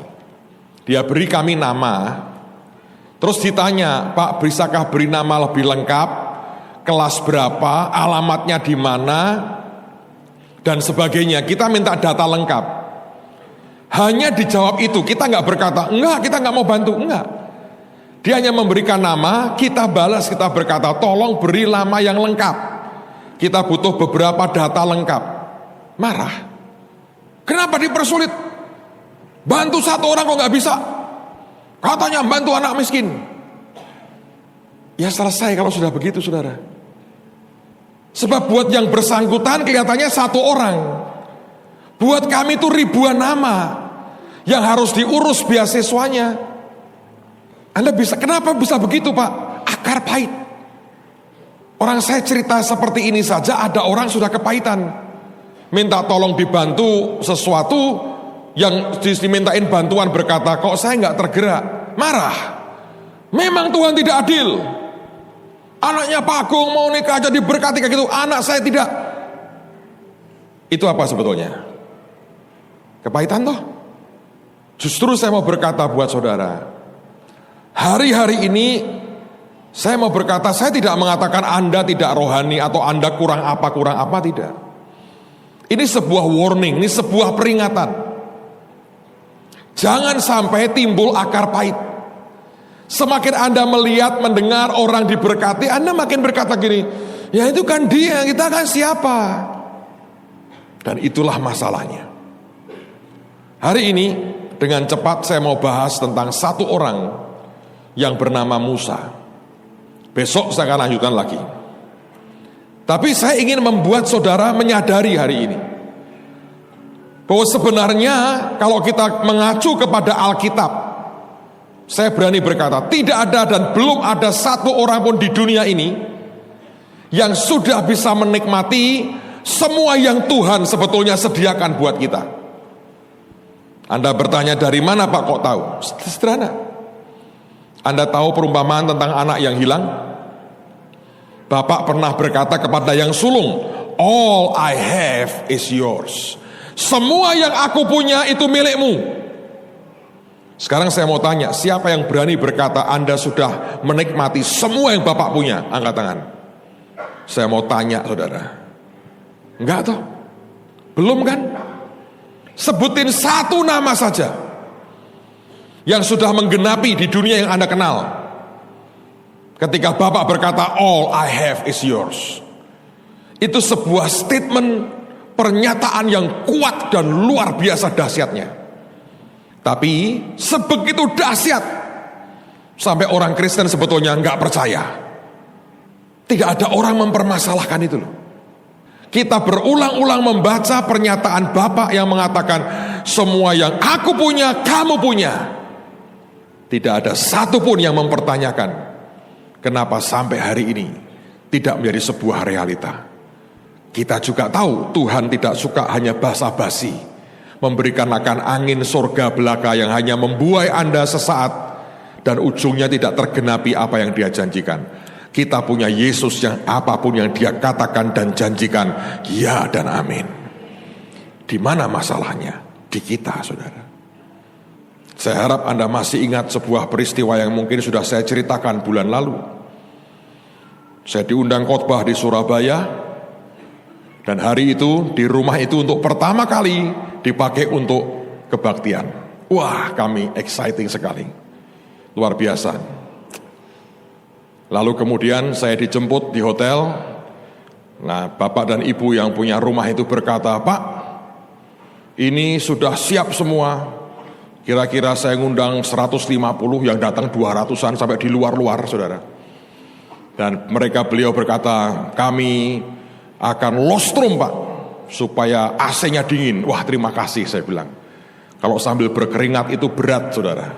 Dia beri kami nama, terus ditanya, Pak, bisakah beri nama lebih lengkap, kelas berapa, alamatnya di mana, dan sebagainya. Kita minta data lengkap. Hanya dijawab itu, kita nggak berkata, enggak, kita nggak mau bantu, enggak. Dia hanya memberikan nama, kita balas, kita berkata, tolong beri nama yang lengkap. Kita butuh beberapa data lengkap. Marah. Kenapa dipersulit? Bantu 1 orang kok nggak bisa? Katanya bantu anak miskin. Ya selesai kalau sudah begitu, saudara. Sebab buat yang bersangkutan kelihatannya 1 orang. Buat kami itu ribuan nama yang harus diurus beasiswanya. Anda bisa, kenapa bisa begitu, Pak? Akar pahit. Orang saya cerita seperti ini saja, ada orang sudah kepahitan. Minta tolong dibantu sesuatu, yang dimintain bantuan berkata, kok saya nggak tergerak. Marah. Memang Tuhan tidak adil. Anaknya Pak Agung mau nikah aja diberkati kayak gitu, anak saya tidak. Itu apa sebetulnya? Kepahitan toh? Justru saya mau berkata buat saudara, hari-hari ini saya mau berkata, saya tidak mengatakan Anda tidak rohani atau Anda kurang apa, tidak. Ini sebuah warning, ini sebuah peringatan. Jangan sampai timbul akar pahit. Semakin Anda melihat, mendengar orang diberkati, Anda makin berkata gini, ya itu kan dia, kita kan siapa? Dan itulah masalahnya. Hari ini dengan cepat saya mau bahas tentang 1 orang yang bernama Musa. Besok saya akan lanjutkan lagi. Tapi saya ingin membuat saudara menyadari hari ini bahwa sebenarnya kalau kita mengacu kepada Alkitab, saya berani berkata, tidak ada dan belum ada 1 orang pun di dunia ini yang sudah bisa menikmati semua yang Tuhan sebetulnya sediakan buat kita. Anda bertanya dari mana Pak kok tahu? Sederhana. Anda tahu perumpamaan tentang anak yang hilang? Bapak pernah berkata kepada yang sulung, all I have is yours. Semua yang aku punya itu milikmu. Sekarang saya mau tanya, siapa yang berani berkata Anda sudah menikmati semua yang Bapak punya? Angkat tangan. Saya mau tanya saudara. Enggak toh? Belum kan? Sebutin 1 nama saja yang sudah menggenapi di dunia yang Anda kenal. Ketika Bapak berkata all I have is yours, itu sebuah statement, pernyataan yang kuat dan luar biasa dahsyatnya. Tapi sebegitu dahsyat sampai orang Kristen sebetulnya nggak percaya. Tidak ada orang mempermasalahkan itu loh. Kita berulang-ulang membaca pernyataan Bapak yang mengatakan semua yang aku punya kamu punya. Tidak ada satupun yang mempertanyakan kenapa sampai hari ini tidak menjadi sebuah realita. Kita juga tahu Tuhan tidak suka hanya basa-basi, memberikan akan angin surga belaka yang hanya membuai Anda sesaat dan ujungnya tidak tergenapi apa yang Dia janjikan. Kita punya Yesus yang apapun yang Dia katakan dan janjikan, ya dan amin. Di mana masalahnya? Di kita, saudara. Saya harap Anda masih ingat sebuah peristiwa yang mungkin sudah saya ceritakan bulan lalu. Saya diundang khotbah di Surabaya, dan hari itu di rumah itu untuk pertama kali dipakai untuk kebaktian. Wah, kami exciting sekali, luar biasa. Lalu kemudian saya dijemput di hotel. Nah, bapak dan ibu yang punya rumah itu berkata, "Pak, ini sudah siap semua. Kira-kira saya ngundang 150, yang datang 200-an sampai di luar-luar, saudara." Dan beliau berkata, "Kami akan lostrum, Pak, supaya AC-nya dingin." Wah, terima kasih, saya bilang. Kalau sambil berkeringat itu berat, saudara.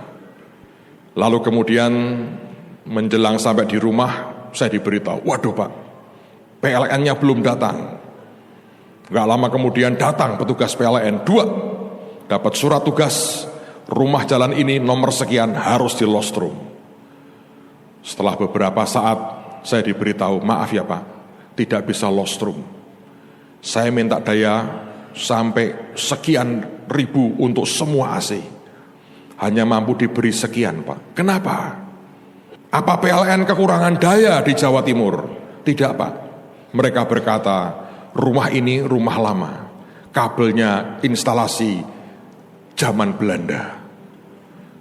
Lalu kemudian menjelang sampai di rumah, saya diberitahu, "Waduh, Pak, PLN-nya belum datang." Gak lama kemudian datang petugas PLN 2, dapat surat tugas, rumah jalan ini nomor sekian harus di lostrum. Setelah beberapa saat saya diberitahu, "Maaf ya Pak, tidak bisa lostrum. Saya minta daya sampai sekian ribu untuk semua AC. Hanya mampu diberi sekian, Pak." "Kenapa? Apa PLN kekurangan daya di Jawa Timur?" "Tidak, Pak." Mereka berkata, "Rumah ini rumah lama. Kabelnya instalasi zaman Belanda.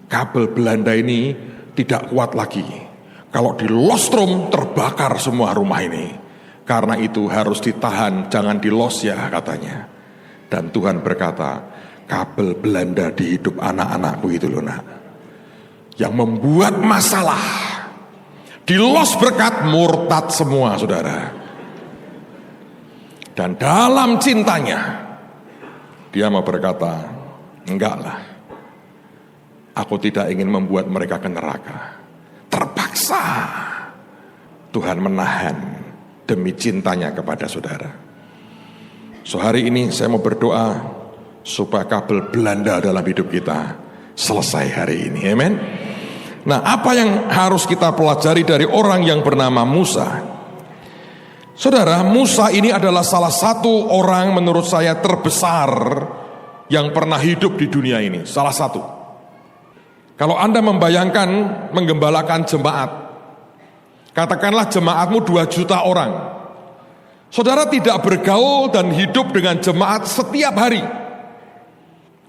Kabel Belanda ini tidak kuat lagi. Kalau di lostrum terbakar semua rumah ini. Karena itu harus ditahan, jangan di los ya," katanya. Dan Tuhan berkata, kabel Belanda di hidup anak-anakku itu loh, nak, yang membuat masalah. Di los berkat, murtad semua, saudara. Dan dalam cintanya dia mau berkata, "Enggak lah, aku tidak ingin membuat mereka ke neraka." Terpaksa Tuhan menahan demi cintanya kepada saudara. So hari ini saya mau berdoa supaya kabel Belanda dalam hidup kita selesai hari ini. Amen. Nah, apa yang harus kita pelajari dari orang yang bernama Musa? Saudara, Musa ini adalah salah satu orang menurut saya terbesar yang pernah hidup di dunia ini. Salah satu. Kalau Anda membayangkan menggembalakan jemaat, katakanlah jemaatmu 2 juta orang. Saudara tidak bergaul dan hidup dengan jemaat setiap hari.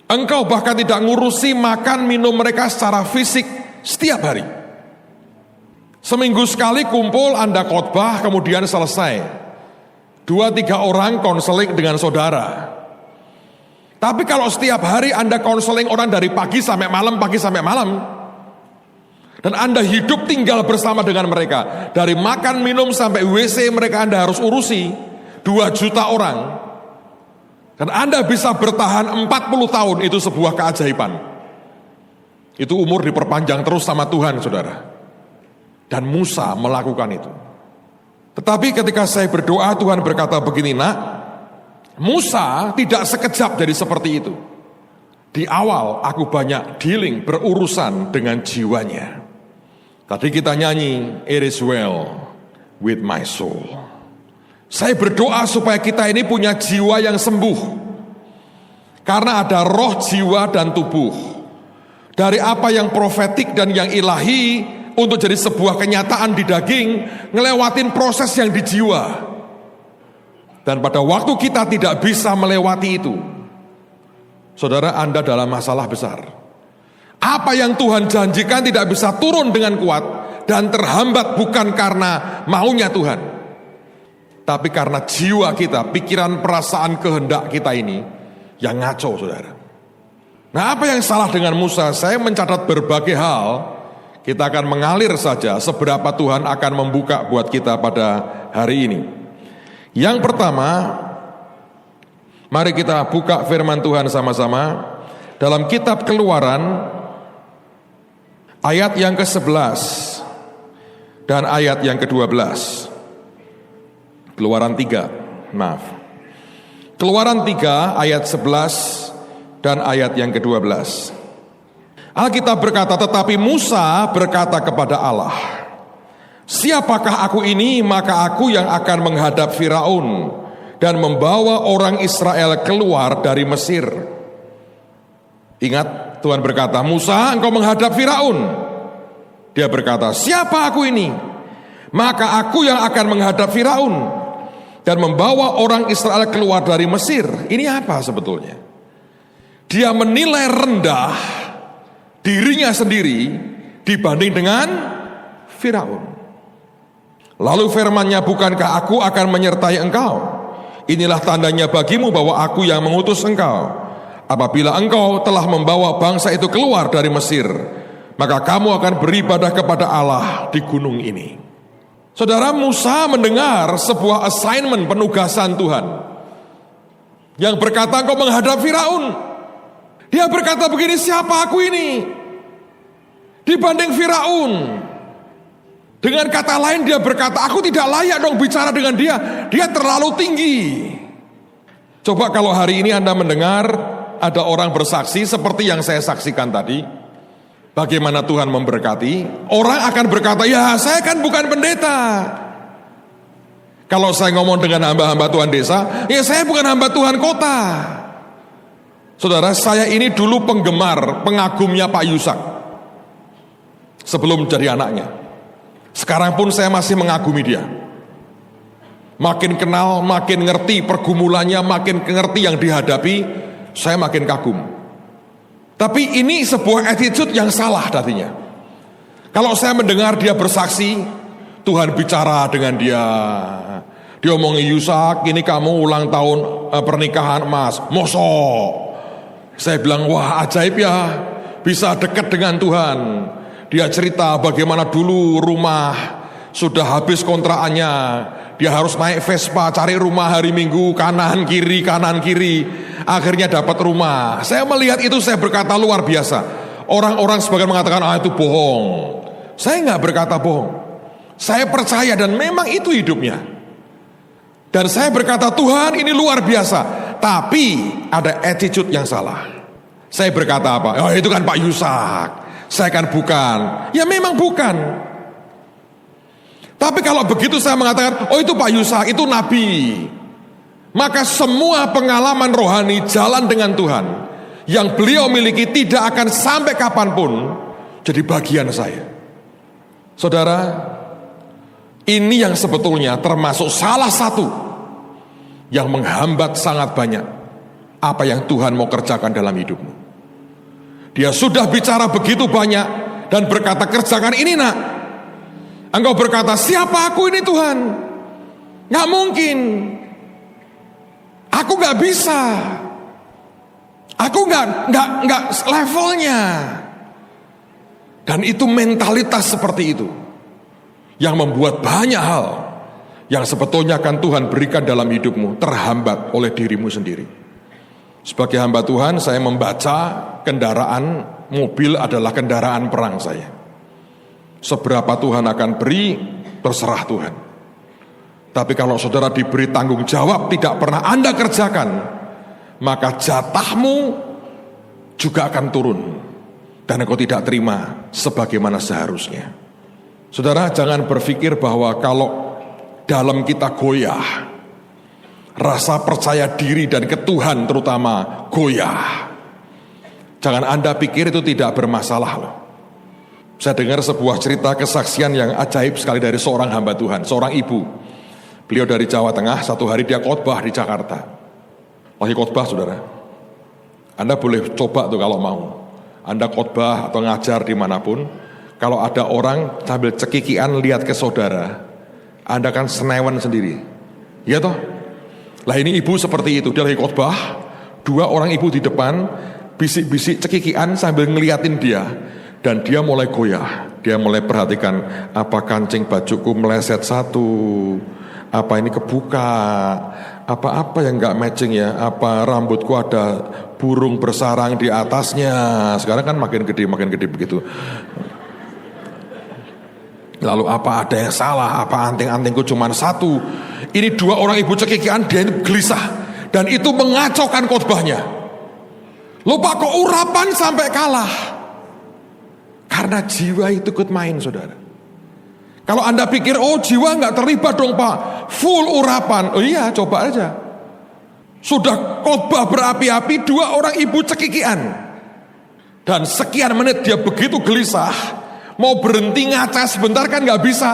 Engkau bahkan tidak ngurusi makan minum mereka secara fisik setiap hari. Seminggu sekali kumpul, Anda khotbah, kemudian selesai. 2-3 orang konseling dengan saudara. Tapi kalau setiap hari Anda konseling orang dari pagi sampai malam, dan Anda hidup tinggal bersama dengan mereka, dari makan minum sampai WC mereka Anda harus urusi, 2 juta orang, dan Anda bisa bertahan 40 tahun, itu sebuah keajaiban. Itu umur diperpanjang terus sama Tuhan, saudara. Dan Musa melakukan itu. Tetapi ketika saya berdoa, Tuhan berkata begini, "Nak, Musa tidak sekejap jadi seperti itu. Di awal aku banyak dealing, berurusan dengan jiwanya." Tadi kita nyanyi, "It is well with my soul." Saya berdoa supaya kita ini punya jiwa yang sembuh. Karena ada roh, jiwa, dan tubuh. Dari apa yang profetik dan yang ilahi untuk jadi sebuah kenyataan di daging, ngelewatin proses yang di jiwa. Dan pada waktu kita tidak bisa melewati itu, saudara, Anda dalam masalah besar. Apa yang Tuhan janjikan tidak bisa turun dengan kuat dan terhambat bukan karena maunya Tuhan, tapi karena jiwa kita, pikiran, perasaan, kehendak kita ini yang ngaco, saudara. Nah, apa yang salah dengan Musa? Saya mencatat berbagai hal. Kita akan mengalir saja seberapa Tuhan akan membuka buat kita pada hari ini. Yang pertama, mari kita buka firman Tuhan sama-sama dalam kitab Keluaran ayat yang ke-11 dan ayat yang ke-12. Keluaran 3, maaf. Keluaran 3 ayat 11 dan ayat yang ke-12. Alkitab berkata, tetapi Musa berkata kepada Allah, siapakah aku ini? Maka aku yang akan menghadap Firaun dan membawa orang Israel keluar dari Mesir. Ingat, Tuhan berkata, Musa, engkau menghadap Firaun. Dia berkata, siapa aku ini? Maka aku yang akan menghadap Firaun dan membawa orang Israel keluar dari Mesir. Ini apa sebetulnya? Dia menilai rendah dirinya sendiri dibanding dengan Firaun. Lalu firman-Nya, bukankah aku akan menyertai engkau? Inilah tandanya bagimu bahwa aku yang mengutus engkau. Apabila engkau telah membawa bangsa itu keluar dari Mesir, maka kamu akan beribadah kepada Allah di gunung ini. Saudara, Musa mendengar sebuah assignment, penugasan Tuhan yang berkata engkau menghadap Firaun. Dia berkata begini, siapa aku ini dibanding Firaun? Dengan kata lain dia berkata, aku tidak layak dong bicara dengan dia. Dia terlalu tinggi. Coba kalau hari ini Anda mendengar ada orang bersaksi seperti yang saya saksikan tadi, bagaimana Tuhan memberkati, orang akan berkata, ya saya kan bukan pendeta. Kalau saya ngomong dengan hamba-hamba Tuhan desa, ya saya bukan hamba Tuhan kota. Saudara, saya ini dulu penggemar, pengagumnya Pak Yusak sebelum jadi anaknya. Sekarang pun saya masih mengagumi dia. Makin kenal, makin ngerti pergumulannya, makin ngerti yang dihadapi, saya makin kagum. Tapi ini sebuah attitude yang salah tadinya. Kalau saya mendengar dia bersaksi, Tuhan bicara dengan dia. Dia omongi, Yusak, ini kamu ulang tahun pernikahan mas. Mosok. Saya bilang, wah ajaib ya, bisa dekat dengan Tuhan. Dia cerita bagaimana dulu rumah sudah habis kontrakannya. Dia harus naik Vespa, cari rumah hari Minggu, kanan kiri. Akhirnya dapat rumah. Saya melihat itu, saya berkata luar biasa. Orang-orang sebagian mengatakan, itu bohong. Saya nggak berkata bohong. Saya percaya dan memang itu hidupnya. Dan saya berkata, Tuhan ini luar biasa. Tapi ada attitude yang salah. Saya berkata apa? Oh itu kan Pak Yusak. Saya kan bukan. Ya memang bukan. Tapi kalau begitu saya mengatakan, oh itu Pak Yusak, itu Nabi. Maka semua pengalaman rohani jalan dengan Tuhan yang beliau miliki tidak akan sampai kapanpun jadi bagian saya. Saudara, ini yang sebetulnya termasuk salah satu yang menghambat sangat banyak apa yang Tuhan mau kerjakan dalam hidupmu. Dia sudah bicara begitu banyak dan berkata, kerjakan ini nak. Engkau berkata, siapa aku ini Tuhan? Gak mungkin. Aku gak bisa. Aku gak levelnya. Dan itu mentalitas seperti itu yang membuat banyak hal yang sebetulnya akan Tuhan berikan dalam hidupmu terhambat oleh dirimu sendiri. Sebagai hamba Tuhan, saya membaca kendaraan mobil adalah kendaraan perang saya. Seberapa Tuhan akan beri, terserah Tuhan. Tapi kalau saudara diberi tanggung jawab tidak pernah Anda kerjakan, maka jatahmu juga akan turun. Dan engkau tidak terima sebagaimana seharusnya. Saudara, jangan berpikir bahwa kalau dalam kita goyah, rasa percaya diri dan ke Tuhan terutama goyah. Jangan Anda pikir itu tidak bermasalah loh. Saya dengar sebuah cerita kesaksian yang ajaib sekali dari seorang hamba Tuhan, seorang ibu. Beliau dari Jawa Tengah, satu hari dia khotbah di Jakarta. Lagi khotbah saudara. Anda boleh coba tuh kalau mau. Anda khotbah atau ngajar dimanapun, kalau ada orang sambil cekikian lihat ke saudara, Anda kan senewan sendiri. Iya toh? Lah ini ibu seperti itu, dia lagi khotbah, dua orang ibu di depan, bisik-bisik cekikian sambil ngeliatin dia. Dan dia mulai goyah, dia mulai perhatikan, apa kancing bajuku meleset satu, apa ini kebuka, apa-apa yang gak matching ya, apa rambutku ada burung bersarang di atasnya. Sekarang kan makin gede begitu. Lalu apa ada yang salah, apa anting-antingku cuma satu. Ini dua orang ibu cekikian, dia ini gelisah. Dan itu mengacaukan khotbahnya. Lupa kok urapan sampai kalah. Karena jiwa itu ikut main, saudara. Kalau Anda pikir, oh jiwa nggak terlibat dong Pak, full urapan. Oh iya, coba aja. Sudah khotbah berapi-api, 2 orang ibu cekikian. Dan sekian menit dia begitu gelisah, mau berhenti ngaca sebentar kan nggak bisa.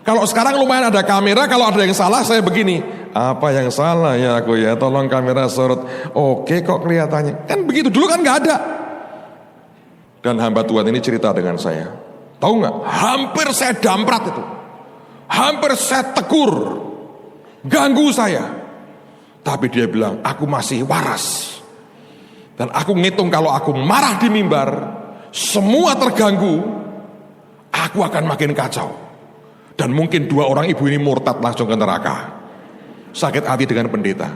Kalau sekarang lumayan ada kamera, kalau ada yang salah saya begini. Apa yang salah ya aku ya, tolong kamera sorot. Oke kok kelihatannya. Kan begitu, dulu kan nggak ada. Dan hamba Tuhan ini cerita dengan saya. Tahu nggak? Hampir saya damprat itu. Hampir saya tegur. Ganggu saya. Tapi dia bilang, aku masih waras. Dan aku ngitung kalau aku marah di mimbar, semua terganggu, aku akan makin kacau. Dan mungkin 2 orang ibu ini murtad langsung ke neraka. Sakit hati dengan pendeta.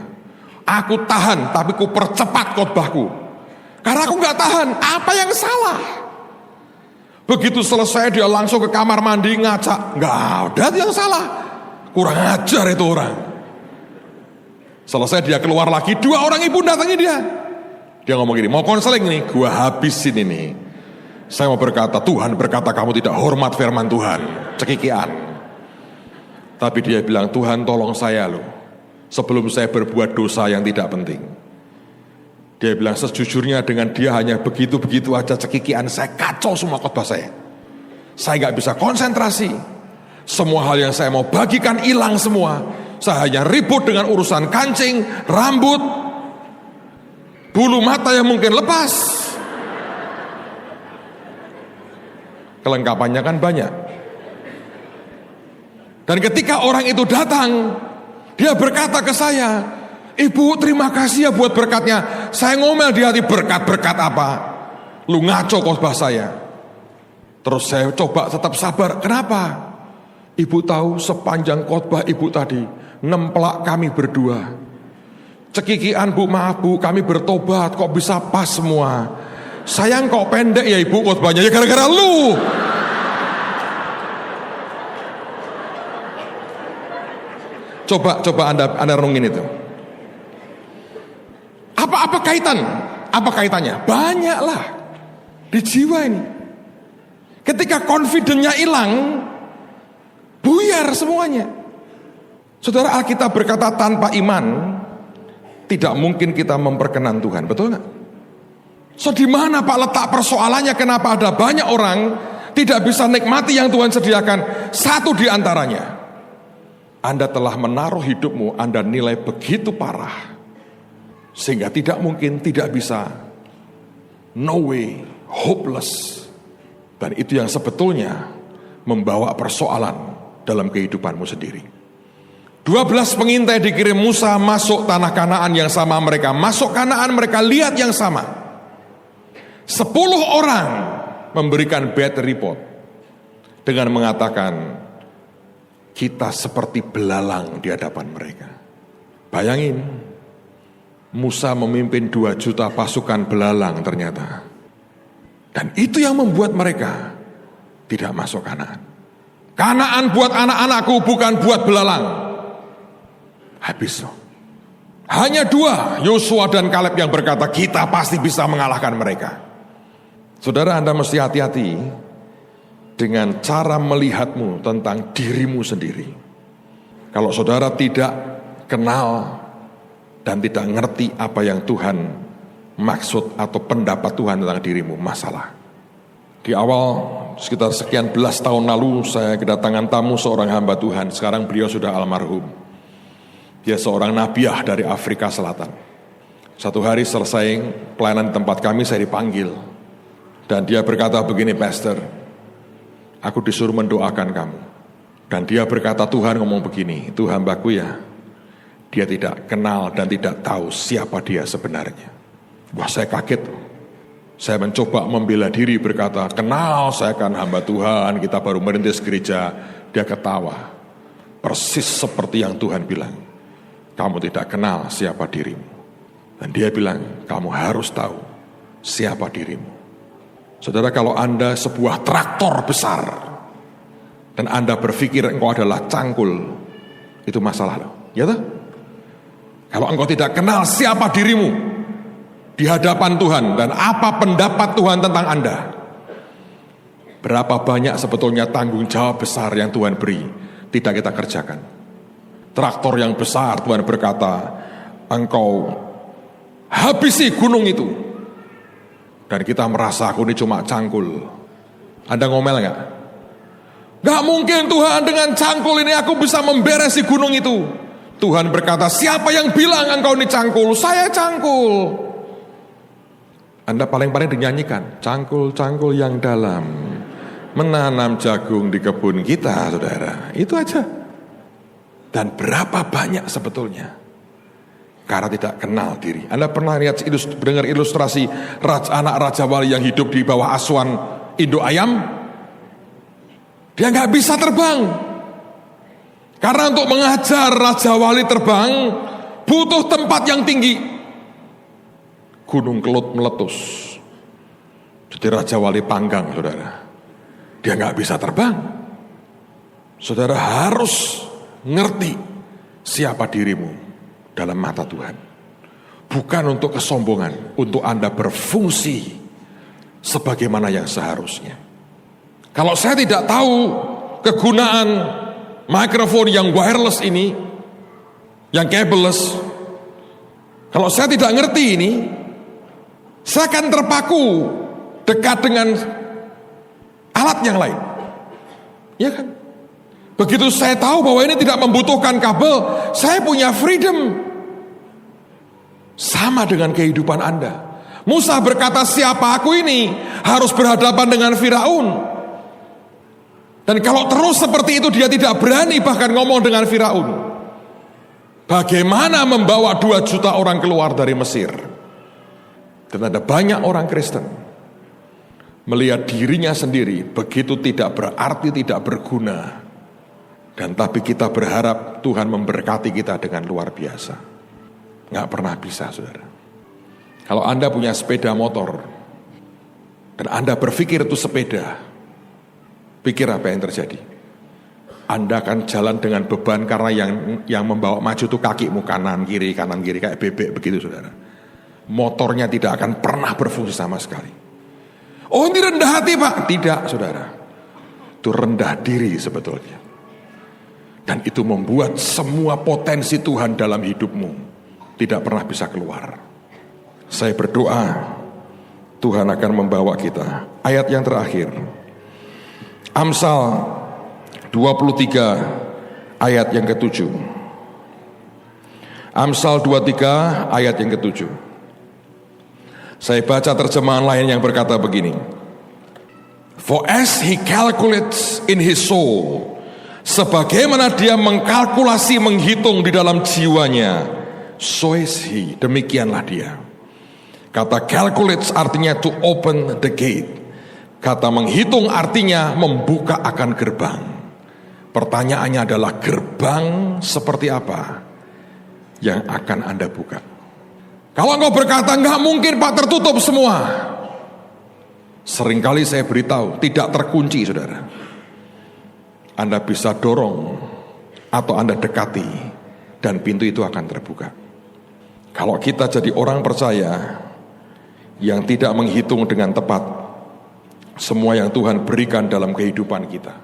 Aku tahan, tapi ku percepat khotbahku. Karena aku gak tahan, apa yang salah? Begitu selesai dia langsung ke kamar mandi ngaca. Gak ada yang salah. Kurang ajar itu orang. Selesai dia keluar lagi, 2 orang ibu datangi dia. Dia ngomong gini, mau konseling nih, gua habisin ini. Saya mau berkata, Tuhan berkata kamu tidak hormat firman Tuhan. Cekikian. Tapi dia bilang, Tuhan tolong saya loh. Sebelum saya berbuat dosa yang tidak penting. Dia bilang sejujurnya dengan dia hanya begitu-begitu aja cekikian, saya kacau semua khotbah saya. Saya gak bisa konsentrasi. Semua hal yang saya mau bagikan hilang semua. Saya hanya ribut dengan urusan kancing, rambut, bulu mata yang mungkin lepas. Kelengkapannya kan banyak. Dan ketika orang itu datang, dia berkata ke saya, Ibu terima kasih ya buat berkatnya. Saya ngomel di hati, berkat-berkat apa? Lu ngaco khotbah saya. Terus saya coba tetap sabar. Kenapa? Ibu tahu sepanjang khotbah ibu tadi nemplak kami berdua. Cekikian Bu, maaf Bu, kami bertobat kok bisa pas semua. Sayang kok pendek ya ibu khotbahnya, ya gara-gara lu. Coba Anda renungin itu. Apa kaitan? Apa kaitannya? Banyaklah di jiwa ini. Ketika confidence-nya hilang, buyar semuanya. Saudara, Alkitab berkata tanpa iman tidak mungkin kita memperkenan Tuhan, betul nggak? So di mana Pak letak persoalannya? Kenapa ada banyak orang tidak bisa nikmati yang Tuhan sediakan? Satu di antaranya, Anda telah menaruh hidupmu, Anda nilai begitu parah, sehingga tidak mungkin, tidak bisa, no way, hopeless. Dan itu yang sebetulnya membawa persoalan dalam kehidupanmu sendiri. 12 pengintai dikirim Musa masuk tanah Kanaan yang sama mereka. Masuk Kanaan mereka lihat yang sama. 10 orang memberikan bad report dengan mengatakan, kita seperti belalang di hadapan mereka. Bayangin, Musa memimpin 2 juta pasukan belalang ternyata. Dan itu yang membuat mereka tidak masuk Kanaan. Kanaan buat anak-anakku, bukan buat belalang. Habis. Hanya 2, Yosua dan Kaleb yang berkata, kita pasti bisa mengalahkan mereka. Saudara, Anda mesti hati-hati dengan cara melihatmu tentang dirimu sendiri. Kalau saudara tidak kenal dan tidak ngerti apa yang Tuhan maksud atau pendapat Tuhan tentang dirimu, masalah. Di awal sekitar sekian belas tahun lalu saya kedatangan tamu seorang hamba Tuhan. Sekarang beliau sudah almarhum. Dia seorang nabiah dari Afrika Selatan. Satu hari selesai pelayanan di tempat kami, saya dipanggil. Dan dia berkata begini, Pastor, aku disuruh mendoakan kamu. Dan dia berkata, Tuhan ngomong begini, itu hambaku ya, dia tidak kenal dan tidak tahu siapa dia sebenarnya. Wah, saya kaget. Saya mencoba membela diri berkata, kenal, saya kan hamba Tuhan, kita baru merintis gereja. Dia ketawa, persis seperti yang Tuhan bilang. Kamu tidak kenal siapa dirimu. Dan dia bilang, kamu harus tahu siapa dirimu. Saudara, kalau Anda sebuah traktor besar dan Anda berpikir engkau adalah cangkul, itu masalah loh, ya toh? Kalau engkau tidak kenal siapa dirimu di hadapan Tuhan dan apa pendapat Tuhan tentang Anda, berapa banyak sebetulnya tanggung jawab besar yang Tuhan beri tidak kita kerjakan. Traktor yang besar, Tuhan berkata, engkau habisi gunung itu. Dan kita merasa aku ini cuma cangkul. Anda ngomel gak? Gak mungkin Tuhan, dengan cangkul ini aku bisa memberesi gunung itu. Tuhan berkata, siapa yang bilang engkau ini cangkul? Saya cangkul. Anda paling-paling dinyanyikan, cangkul-cangkul yang dalam menanam jagung di kebun kita, saudara. Itu aja. Dan berapa banyak sebetulnya karena tidak kenal diri. Anda pernah lihat dengar ilustrasi anak Raja Wali yang hidup di bawah asuhan induk ayam? Dia nggak bisa terbang. Karena untuk mengajar Raja Wali terbang butuh tempat yang tinggi. Gunung Kelut meletus. Jadi Raja Wali panggang, saudara. Dia nggak bisa terbang. Saudara harus ngerti siapa dirimu dalam mata Tuhan. Bukan untuk kesombongan, untuk Anda berfungsi sebagaimana yang seharusnya. Kalau saya tidak tahu kegunaan mikrofon yang wireless ini, yang kabelless, kalau saya tidak ngerti ini, saya akan terpaku dekat dengan alat yang lain. Ya kan? Begitu saya tahu bahwa ini tidak membutuhkan kabel, saya punya freedom. Sama dengan kehidupan Anda. Musa berkata, siapa aku ini? Harus berhadapan dengan Firaun. Dan kalau terus seperti itu dia tidak berani bahkan ngomong dengan Firaun. Bagaimana membawa 2 juta orang keluar dari Mesir? Dan ada banyak orang Kristen melihat dirinya sendiri begitu tidak berarti, tidak berguna. Dan tapi kita berharap Tuhan memberkati kita dengan luar biasa. Nggak pernah bisa, saudara. Kalau Anda punya sepeda motor dan Anda berpikir itu sepeda, pikir apa yang terjadi? Anda akan jalan dengan beban karena yang membawa maju itu kakimu kanan kiri kayak bebek begitu, saudara. Motornya tidak akan pernah berfungsi sama sekali. Oh, ini rendah hati, Pak. Tidak, saudara. Itu rendah diri sebetulnya. Dan itu membuat semua potensi Tuhan dalam hidupmu tidak pernah bisa keluar. Saya berdoa Tuhan akan membawa kita. Ayat yang terakhir, Amsal 23 ayat yang ke-7. Amsal 23 ayat yang ke-7. Saya baca terjemahan lain yang berkata begini. For as he calculates in his soul, sebagaimana dia mengkalkulasi, menghitung di dalam jiwanya, so is he, demikianlah dia. Kata calculates artinya to open the gate. Kata menghitung artinya membuka akan gerbang. Pertanyaannya adalah gerbang seperti apa yang akan Anda buka? Kalau engkau berkata, enggak mungkin Pak, tertutup semua. Seringkali saya beritahu, tidak terkunci, saudara. Anda bisa dorong atau Anda dekati dan pintu itu akan terbuka. Kalau kita jadi orang percaya yang tidak menghitung dengan tepat semua yang Tuhan berikan dalam kehidupan kita,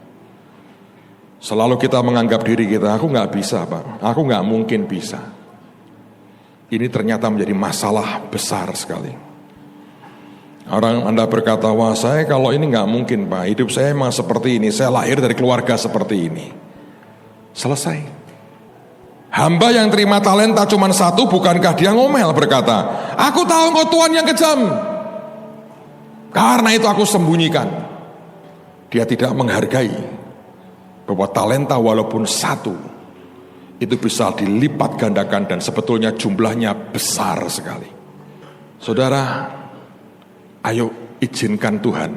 selalu kita menganggap diri kita, aku nggak bisa Pak, aku nggak mungkin bisa. Ini ternyata menjadi masalah besar sekali. Orang Anda berkata, wah saya kalau ini nggak mungkin Pak, hidup saya emang seperti ini, saya lahir dari keluarga seperti ini. Selesai. Hamba yang terima talenta cuma 1, bukankah dia ngomel berkata, aku tahu engkau Tuhan yang kejam, karena itu aku sembunyikan. Dia tidak menghargai bahwa talenta walaupun 1 itu bisa dilipat gandakan dan sebetulnya jumlahnya besar sekali. Saudara, ayo izinkan Tuhan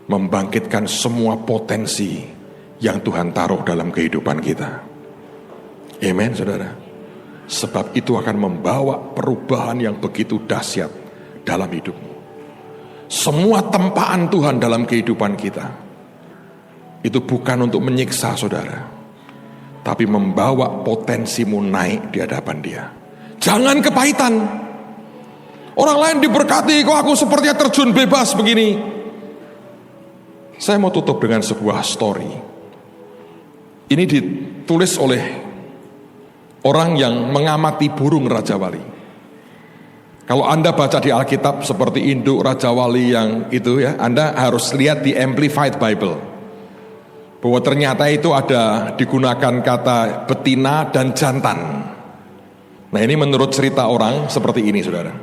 membangkitkan semua potensi yang Tuhan taruh dalam kehidupan kita. Amen, saudara. Sebab itu akan membawa perubahan yang begitu dahsyat dalam hidupmu. Semua tempaan Tuhan dalam kehidupan kita itu bukan untuk menyiksa saudara, tapi membawa potensimu naik di hadapan dia. Jangan kepahitan. Orang lain diberkati, kok aku sepertinya terjun bebas begini. Saya mau tutup dengan sebuah story. Ini ditulis oleh orang yang mengamati burung Raja Wali. Kalau Anda baca di Alkitab seperti induk Raja Wali yang itu ya, Anda harus lihat di Amplified Bible. Bahwa ternyata itu ada digunakan kata betina dan jantan. Nah ini menurut cerita orang seperti ini saudara.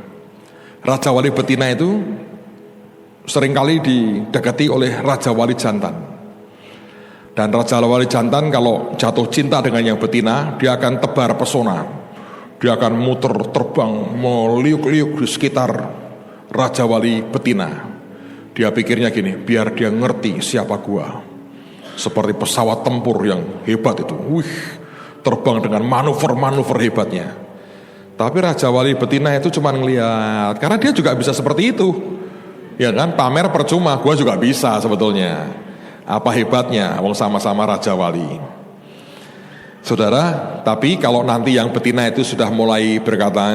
Raja Wali betina itu seringkali didekati oleh Raja Wali jantan. Dan Raja Wali jantan kalau jatuh cinta dengan yang betina, dia akan tebar pesona. Dia akan muter terbang meliuk-liuk di sekitar Raja Wali betina. Dia pikirnya gini, biar dia ngerti siapa gua. Seperti pesawat tempur yang hebat itu. Terbang dengan manuver-manuver hebatnya. Tapi Raja Wali betina itu cuma ngeliat, karena dia juga bisa seperti itu. Ya kan, pamer percuma, gua juga bisa sebetulnya. Apa hebatnya, wong sama-sama Raja Wali. Saudara, tapi kalau nanti yang betina itu sudah mulai berkata,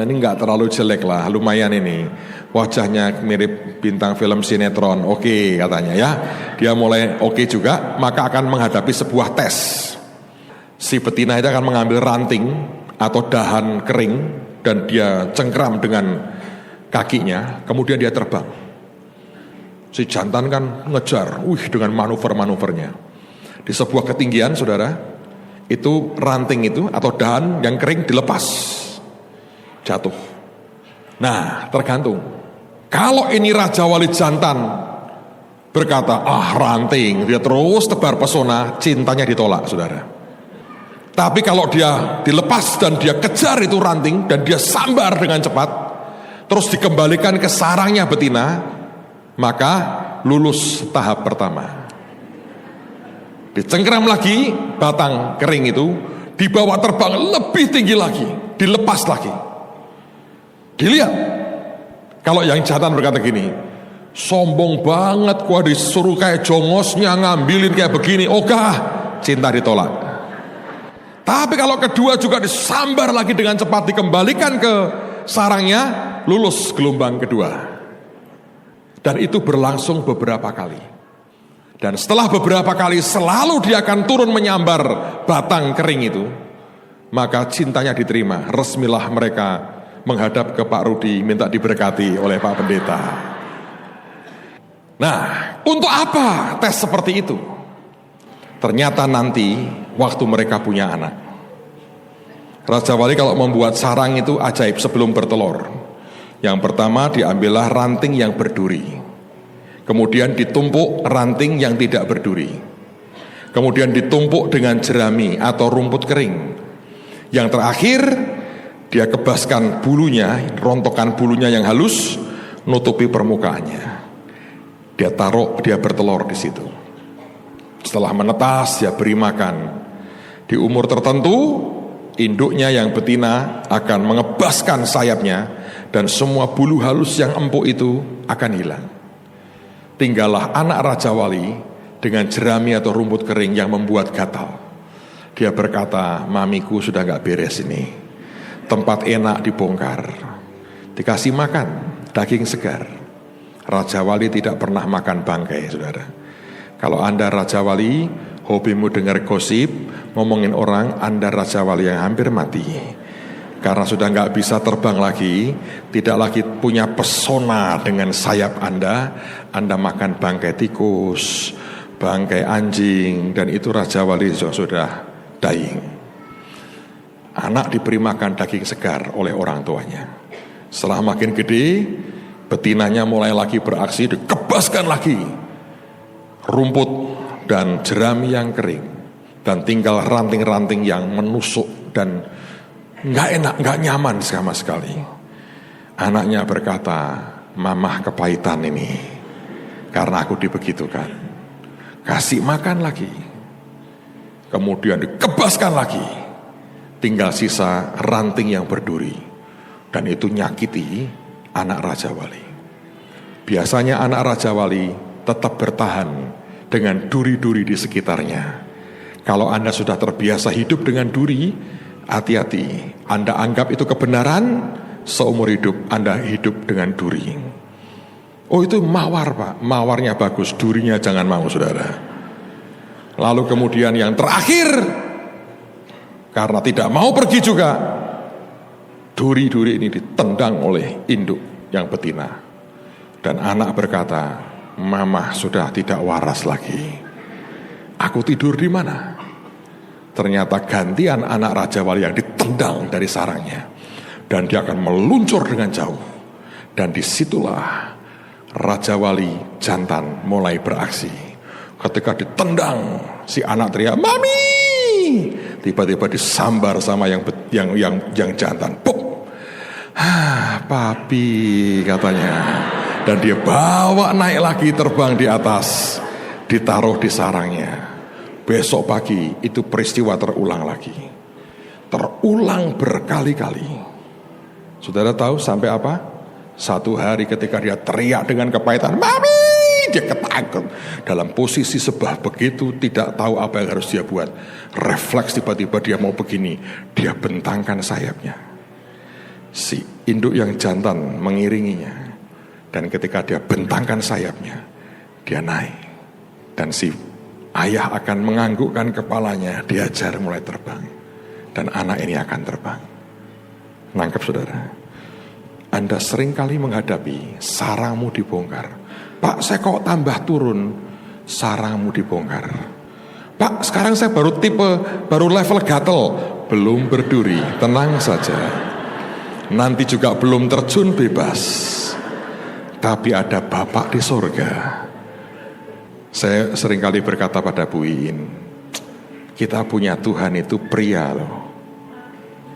ini enggak terlalu jelek lah, lumayan ini. Wajahnya mirip bintang film sinetron, oke katanya ya. Dia mulai oke juga, maka akan menghadapi sebuah tes. Si betina itu akan mengambil ranting atau dahan kering dan dia cengkram dengan kakinya, kemudian dia terbang. Si jantan kan ngejar, dengan manuver-manuvernya. Di sebuah ketinggian, saudara, itu ranting itu atau dahan yang kering dilepas, jatuh. Nah, tergantung. Kalau ini Raja Wali jantan berkata, ranting, dia terus tebar pesona, cintanya ditolak, saudara. Tapi kalau dia dilepas dan dia kejar itu ranting dan dia sambar dengan cepat, terus dikembalikan ke sarangnya betina, maka lulus tahap pertama. Dicengkram lagi batang kering itu, dibawa terbang lebih tinggi lagi, dilepas lagi. Dilihat, kalau yang jantan berkata gini, sombong banget gua disuruh kayak jongosnya ngambilin kayak begini, ogah, cinta ditolak. Tapi kalau kedua juga disambar lagi dengan cepat, dikembalikan ke sarangnya, lulus gelombang kedua. Dan itu berlangsung beberapa kali. Dan setelah beberapa kali selalu dia akan turun menyambar batang kering itu, maka cintanya diterima. Resmilah mereka menghadap ke Pak Rudi, minta diberkati oleh Pak Pendeta. Nah, untuk apa tes seperti itu? Ternyata nanti waktu mereka punya anak, Raja Wali kalau membuat sarang itu ajaib sebelum bertelur. Yang pertama diambillah ranting yang berduri, kemudian ditumpuk ranting yang tidak berduri, kemudian ditumpuk dengan jerami atau rumput kering. Yang terakhir dia kebaskan bulunya, rontokan bulunya yang halus, nutupi permukaannya. Dia taruh, dia bertelur di situ. Setelah menetas, dia beri makan. Di umur tertentu, induknya yang betina akan mengebaskan sayapnya dan semua bulu halus yang empuk itu akan hilang. Tinggallah anak Raja Wali dengan jerami atau rumput kering yang membuat gatal. Dia berkata, mamiku sudah gak beres ini. Tempat enak dibongkar. Dikasih makan daging segar. Raja Wali tidak pernah makan bangkai, saudara. Kalau Anda Raja Wali, hobimu dengar gosip, ngomongin orang, Anda Raja Wali yang hampir mati. Karena sudah nggak bisa terbang lagi, tidak lagi punya pesona dengan sayap Anda makan bangkai tikus, bangkai anjing, dan itu Raja Wali sudah dying. Anak diberi makan daging segar oleh orang tuanya. Setelah makin gede, betinanya mulai lagi beraksi, dikebaskan lagi rumput dan jerami yang kering, dan tinggal ranting-ranting yang menusuk dan nggak enak, nggak nyaman sama sekali. Anaknya berkata, mamah kepahitan ini karena aku dibegitukan. Kasih makan lagi, kemudian dikebaskan lagi, tinggal sisa ranting yang berduri, dan itu nyakiti anak Raja Wali. Biasanya anak Raja Wali tetap bertahan dengan duri-duri di sekitarnya, Kalau Anda sudah terbiasa hidup dengan duri, hati-hati. Anda anggap itu kebenaran, seumur hidup Anda hidup dengan duri. Oh, itu mawar, Pak. Mawarnya bagus, durinya jangan mau, saudara. Lalu kemudian yang terakhir, karena tidak mau pergi juga, duri-duri ini ditendang oleh induk yang betina. Dan anak berkata, "Mama sudah tidak waras lagi. Aku tidur di mana?" Ternyata gantian anak Raja Wali yang ditendang dari sarangnya. Dan dia akan meluncur dengan jauh. Dan disitulah Raja Wali jantan mulai beraksi. Ketika ditendang, si anak teriak, "Mami!" Tiba-tiba disambar sama yang jantan. Puk! "Papi," katanya. Dan dia bawa naik lagi, terbang di atas, ditaruh di sarangnya. Besok pagi itu peristiwa terulang lagi. Terulang berkali-kali. Saudara tahu sampai apa? Satu hari ketika dia teriak dengan kepahitan, "Mami!" Dia ketakut. Dalam posisi sebah begitu, tidak tahu apa yang harus dia buat. Refleks tiba-tiba dia mau begini. Dia bentangkan sayapnya. Si induk yang jantan mengiringinya. Dan ketika dia bentangkan sayapnya, dia naik. Dan si ayah akan menganggukkan kepalanya, diajar mulai terbang. Dan anak ini akan terbang. Nangkep, saudara? Anda seringkali menghadapi sarangmu dibongkar. "Pak, saya kok tambah turun?" Sarangmu dibongkar. "Pak, sekarang saya baru level gatel." Belum berduri, tenang saja. Nanti juga belum terjun bebas. Tapi ada Bapak di sorga. Saya seringkali berkata pada Bu Iin, kita punya Tuhan itu pria loh.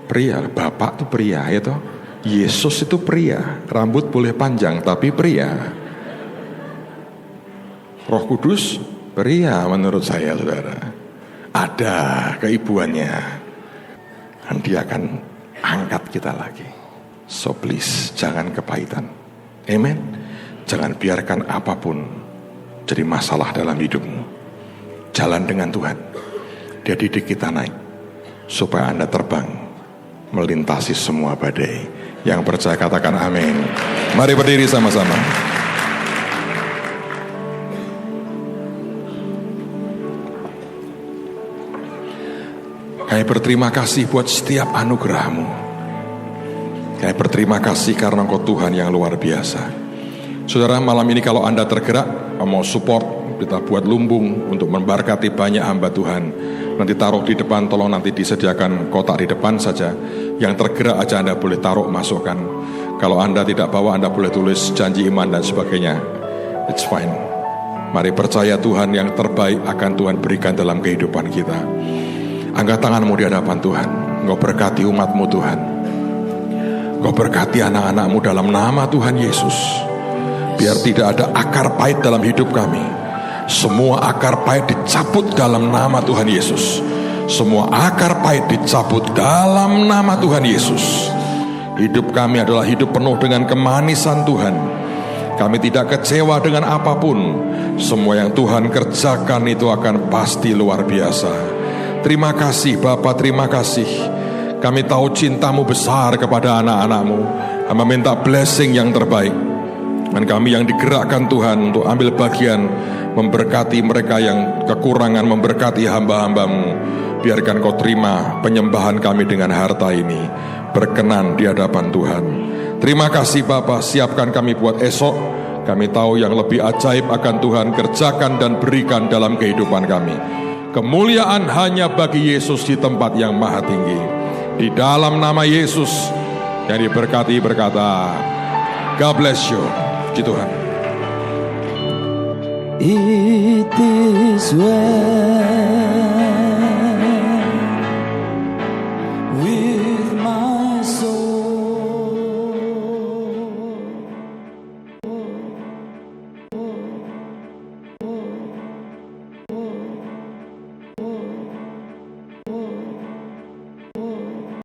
Pria, Bapak itu pria ya toh. Yesus itu pria, rambut boleh panjang tapi pria. Roh Kudus pria menurut saya, saudara. Ada keibuannya. Dan dia akan angkat kita lagi. So please, jangan kepahitan. Amen. Jangan biarkan apapun jadi masalah dalam hidupmu. Jalan dengan Tuhan. Dia didik kita naik supaya Anda terbang melintasi semua badai. Yang percaya katakan amin. Mari berdiri sama-sama. Kami berterima kasih buat setiap anugerah-Mu. Kami berterima kasih karena Engkau Tuhan yang luar biasa. Saudara, malam ini kalau Anda tergerak, mau support, kita buat lumbung untuk memberkati banyak hamba Tuhan. Nanti taruh di depan, tolong nanti disediakan kotak di depan saja. Yang tergerak aja Anda boleh taruh, masukkan. Kalau Anda tidak bawa, Anda boleh tulis janji iman dan sebagainya. It's fine. Mari percaya Tuhan yang terbaik akan Tuhan berikan dalam kehidupan kita. Angkat tanganmu di hadapan Tuhan. Engkau berkati umatmu Tuhan. Engkau berkati anak-anakmu dalam nama Tuhan Yesus. Biar tidak ada akar pahit dalam hidup kami. Semua akar pahit dicabut dalam nama Tuhan Yesus. Semua akar pahit dicabut dalam nama Tuhan Yesus. Hidup kami adalah hidup penuh dengan kemanisan Tuhan. Kami tidak kecewa dengan apapun. Semua yang Tuhan kerjakan itu akan pasti luar biasa. Terima kasih Bapa, terima kasih. Kami tahu cintamu besar kepada anak-anakmu. Kami minta blessing yang terbaik. Dan kami yang digerakkan Tuhan untuk ambil bagian memberkati mereka yang kekurangan, memberkati hamba-hambamu. Biarkan kau terima penyembahan kami dengan harta ini. Berkenan di hadapan Tuhan. Terima kasih Bapa, siapkan kami buat esok. Kami tahu yang lebih ajaib akan Tuhan kerjakan dan berikan dalam kehidupan kami. Kemuliaan hanya bagi Yesus di tempat yang maha tinggi. Di dalam nama Yesus yang diberkati berkata, God bless you. Puji Tuhan. It is well.